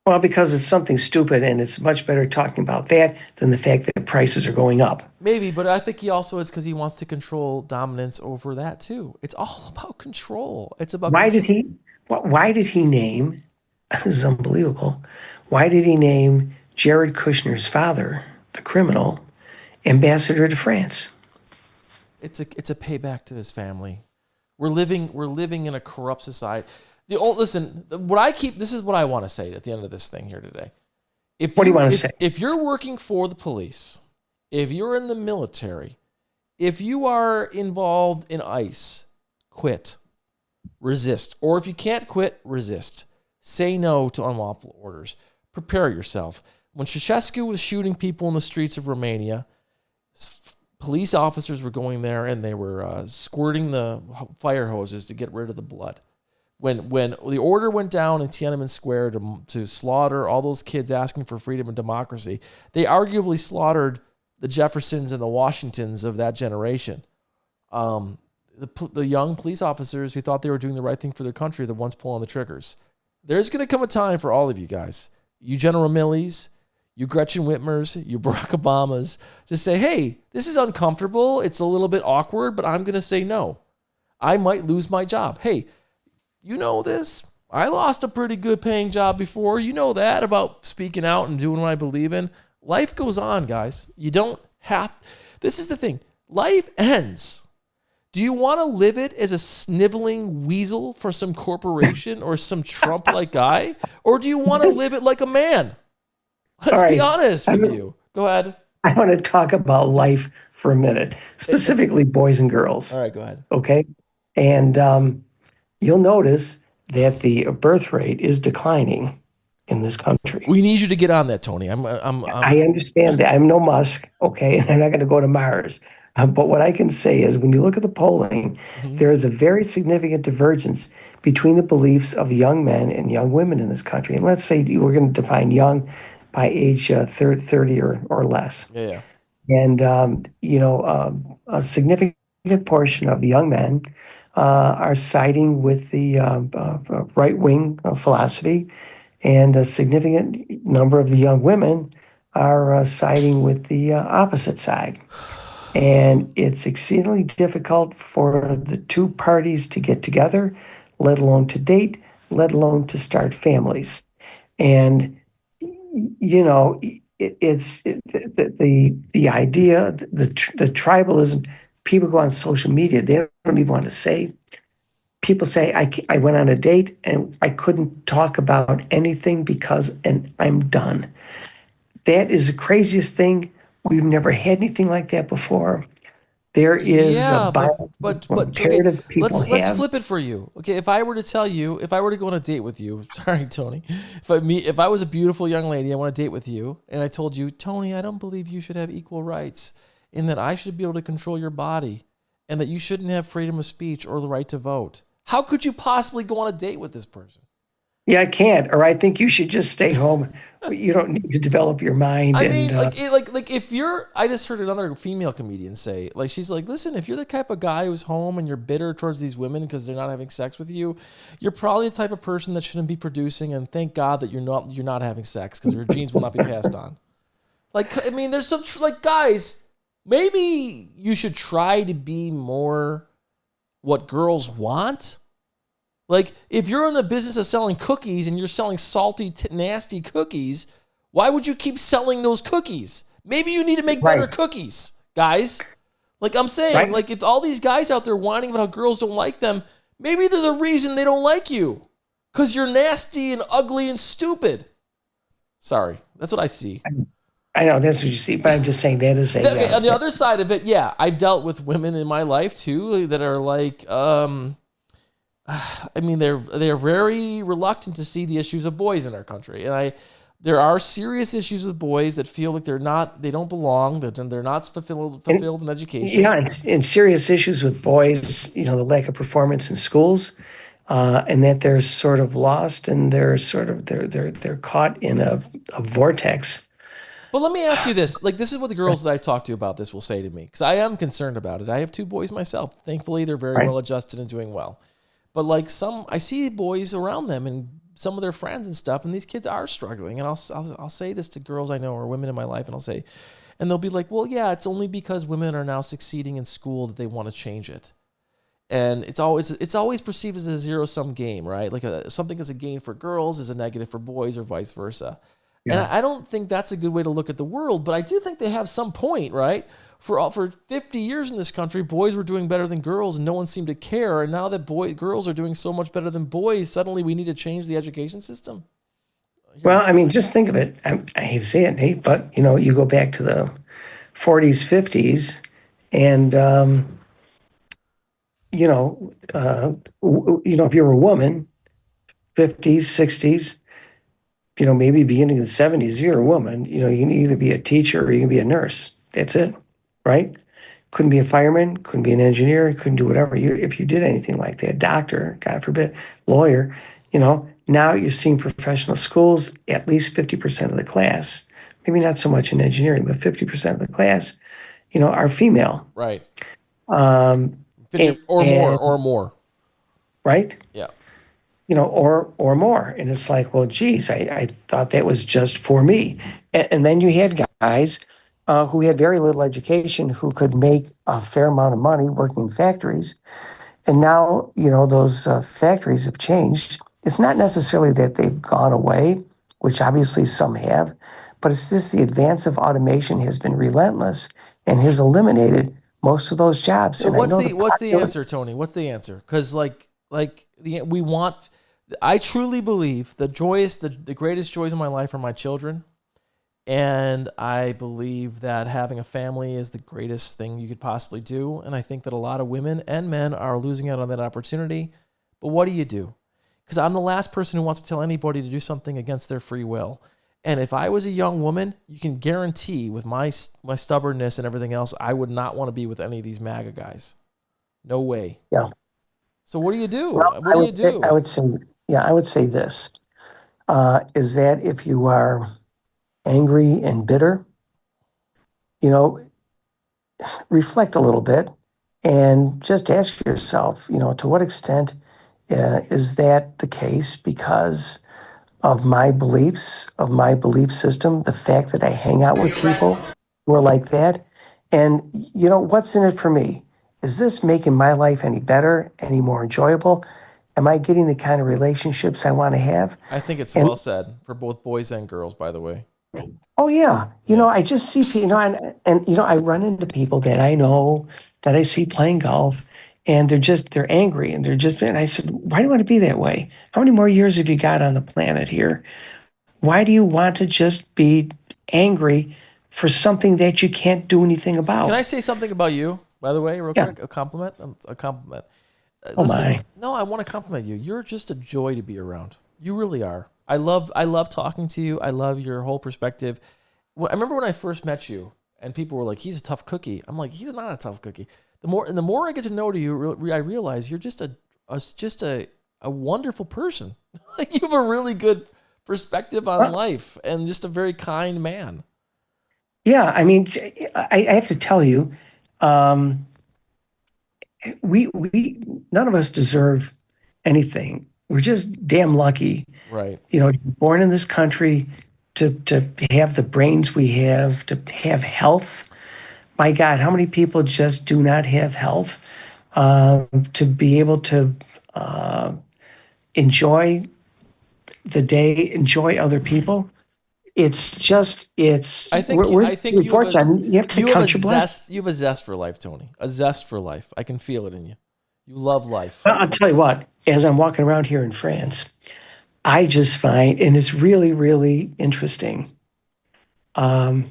Well, because it's something stupid, and it's much better talking about that than the fact that prices are going up. Maybe, but I think he also, it's because he wants to control dominance over that too. It's all about control. It's about Why did he name, this is unbelievable, why did he name Jared Kushner's father, the criminal, ambassador to France? It's a payback to his family. We're living in a corrupt society. Listen, this is what I want to say at the end of this thing here today. What do you want to say? If you're working for the police, if you're in the military, if you are involved in ICE, quit, resist. Or if you can't quit, resist. Say no to unlawful orders. Prepare yourself. When Ceausescu was shooting people in the streets of Romania, police officers were going there and they were squirting the fire hoses to get rid of the blood. When the order went down in Tiananmen Square to slaughter all those kids asking for freedom and democracy, they arguably slaughtered the Jeffersons and the Washingtons of that generation. The young police officers who thought they were doing the right thing for their country, the ones pulling the triggers. There's going to come a time for all of you guys, you General Milleys, you Gretchen Whitmers, you Barack Obamas, to say, hey, this is uncomfortable. It's a little bit awkward, but I'm going to say no. I might lose my job. Hey, you know this. I lost a pretty good paying job before. You know that about speaking out and doing what I believe in. Life goes on, guys. You don't have... This is the thing. Life ends. Do you want to live it as a sniveling weasel for some corporation or some Trump-like guy? Or do you want to live it like a man? Let's be honest with you. Go ahead. I want to talk about life for a minute, specifically boys and girls. All right, go ahead. Okay? And you'll notice that the birth rate is declining in this country. We need you to get on that, Tony. I understand that. I'm no Musk, okay? And I'm not going to go to Mars. But what I can say is when you look at the polling, there is a very significant divergence between the beliefs of young men and young women in this country. And let's say we're going to define young by age 30 or less. Yeah. And, a significant portion of young men are siding with the right-wing philosophy, and a significant number of the young women are siding with the opposite side. And it's exceedingly difficult for the two parties to get together, let alone to date, let alone to start families. And, it's the idea, the tribalism. People go on social media, they don't even want to say. People say, I went on a date and I couldn't talk about anything and I'm done. That is the craziest thing. We've never had anything like that before. There is a imperative people have. Let's flip it for you. Okay, if I were to go on a date with you, sorry, Tony, if I was a beautiful young lady, I want to date with you, and I told you, Tony, I don't believe you should have equal rights, and that I should be able to control your body, and that you shouldn't have freedom of speech or the right to vote. How could you possibly go on a date with this person? Yeah, I can't. Or I think you should just stay home. You don't need to develop your mind. I mean, if you're, I just heard another female comedian say, like, she's like, listen, if you're the type of guy who's home and you're bitter towards these women because they're not having sex with you, you're probably the type of person that shouldn't be producing. And thank God that you're not having sex because your genes will not be passed on. Like, I mean, there's some guys. Maybe you should try to be more what girls want. Like, if you're in the business of selling cookies and you're selling salty, nasty cookies, why would you keep selling those cookies? Maybe you need to make better cookies, guys. Like I'm saying, like if all these guys out there whining about how girls don't like them, maybe there's a reason they don't like you. Because you're nasty and ugly and stupid. Sorry, that's what I see. I know that's what you see, but I'm just saying that is a... On the other side of it, yeah, I've dealt with women in my life too that are like... I mean, they're very reluctant to see the issues of boys in our country, There are serious issues with boys that feel like they don't belong, that they're not fulfilled in education. Yeah, and serious issues with boys, the lack of performance in schools, and that they're sort of lost and they're caught in a vortex. But let me ask you this. Like, this is what the girls that I've talked to about this will say to me, because I am concerned about it. I have 2 boys myself. Thankfully, they're very well adjusted and doing well. But like I see boys around them and some of their friends and stuff, and these kids are struggling. And I'll say this to girls I know or women in my life, and they'll be like, well, yeah, it's only because women are now succeeding in school that they want to change it. And it's always perceived as a zero-sum game, right? Like something is a gain for girls is a negative for boys or vice versa. Yeah. And I don't think that's a good way to look at the world, but I do think they have some point, right? For 50 years in this country, boys were doing better than girls, and no one seemed to care. And now that girls are doing so much better than boys, suddenly we need to change the education system. Well, I mean, just think of it. I hate to say it, Nate, but you go back to the 40s, 50s, and if you're a woman, 50s, 60s, maybe beginning of the 70s, if you're a woman, you can either be a teacher or you can be a nurse. That's it, right? Couldn't be a fireman, couldn't be an engineer, couldn't do whatever. If you did anything like that, doctor, God forbid, lawyer, now you're seeing professional schools, at least 50% of the class, maybe not so much in engineering, but 50% of the class, are female. Right. 50 or more. Right? Yeah. Or more. And it's like, well, geez, I thought that was just for me. And then you had guys who had very little education who could make a fair amount of money working in factories. And now, those factories have changed. It's not necessarily that they've gone away, which obviously some have, but it's just the advance of automation has been relentless and has eliminated most of those jobs. So what's the answer, Tony? What's the answer? Because I truly believe the greatest joys in my life are my children. And I believe that having a family is the greatest thing you could possibly do. And I think that a lot of women and men are losing out on that opportunity. But what do you do? Because I'm the last person who wants to tell anybody to do something against their free will. And if I was a young woman, you can guarantee with my stubbornness and everything else, I would not want to be with any of these MAGA guys. No way. Yeah. So what do you do? Well, what do you do? I would say this, is that if you are angry and bitter, reflect a little bit and just ask yourself, to what extent is that the case because of my beliefs, of my belief system, the fact that I hang out with people who are like that? And, what's in it for me? Is this making my life any better, any more enjoyable? Am I getting the kind of relationships I want to have? I think it's well said for both boys and girls, by the way. Oh, yeah. I just see people, and I run into people that I know, that I see playing golf, and they're angry, and and I said, why do you want to be that way? How many more years have you got on the planet here? Why do you want to just be angry for something that you can't do anything about? Can I say something about you, by the way, real quick? A compliment? A compliment. My. No, I want to compliment you. You're just a joy to be around. You really are. I love talking to you. I love your whole perspective. I remember when I first met you, and people were like, "He's a tough cookie." I'm like, "He's not a tough cookie." The more I get to know you, I realize you're just a wonderful person. Like, you have a really good perspective on life, and just a very kind man. Yeah, I mean, I have to tell you, we none of us deserve anything. We're just damn lucky, right? Born in this country, to have the brains we have, to have health. My God, how many people just do not have health? To be able to enjoy the day, enjoy other people. It's just, I think you have a zest for life, Tony. A zest for life. I can feel it in you. You love life. I'll tell you what, as I'm walking around here in France, I just find, and it's really, really interesting, I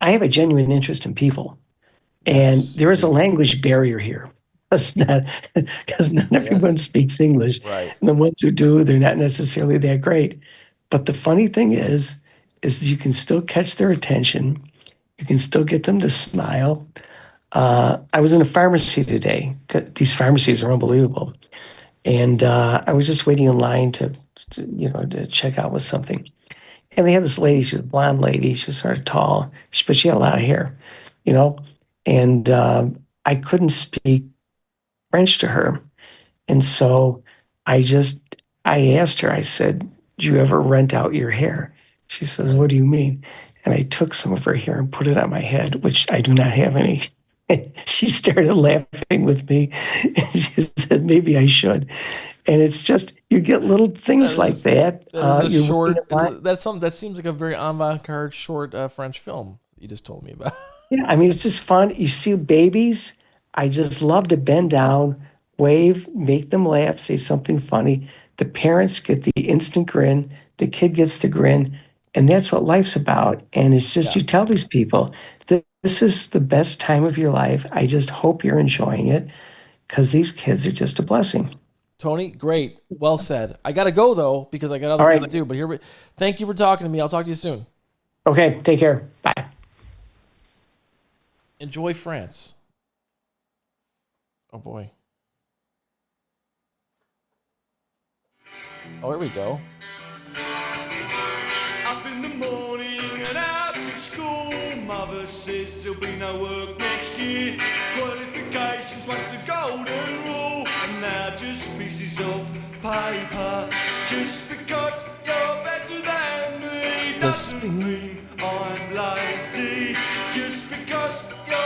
have a genuine interest in people. And there is a language barrier here. Because not everyone speaks English. Right. And the ones who do, they're not necessarily that great. But the funny thing is you can still catch their attention. You can still get them to smile. I was in a pharmacy today. These pharmacies are unbelievable. And I was just waiting in line to check out with something. And they had this lady, she was a blonde lady, she was sort of tall, but she had a lot of hair, you know. And I couldn't speak French to her. And so I asked her, I said, do you ever rent out your hair? She says, what do you mean? And I took some of her hair and put it on my head, which I do not have any. And she started laughing with me. And she said, maybe I should. And it's just, you get little things like that. That is a short, that's something that seems like a very avant-garde short French film you just told me about. Yeah, I mean, it's just fun. You see babies, I just love to bend down, wave, make them laugh, say something funny. The parents get the instant grin, the kid gets the grin, and that's what life's about. And it's just, you tell these people that this is the best time of your life. I just hope you're enjoying it, because these kids are just a blessing. Tony, great. Well said. I got to go, though, because I got other things to do. But thank you for talking to me. I'll talk to you soon. Okay, take care. Bye. Enjoy France. Oh, boy. Oh, here we go. Up in the morning and out to school. Mother says there'll be no work next year. Qualifications, what's the golden rule? And now just pieces of paper. Just because you're better than me doesn't mean I'm lazy. Just because you're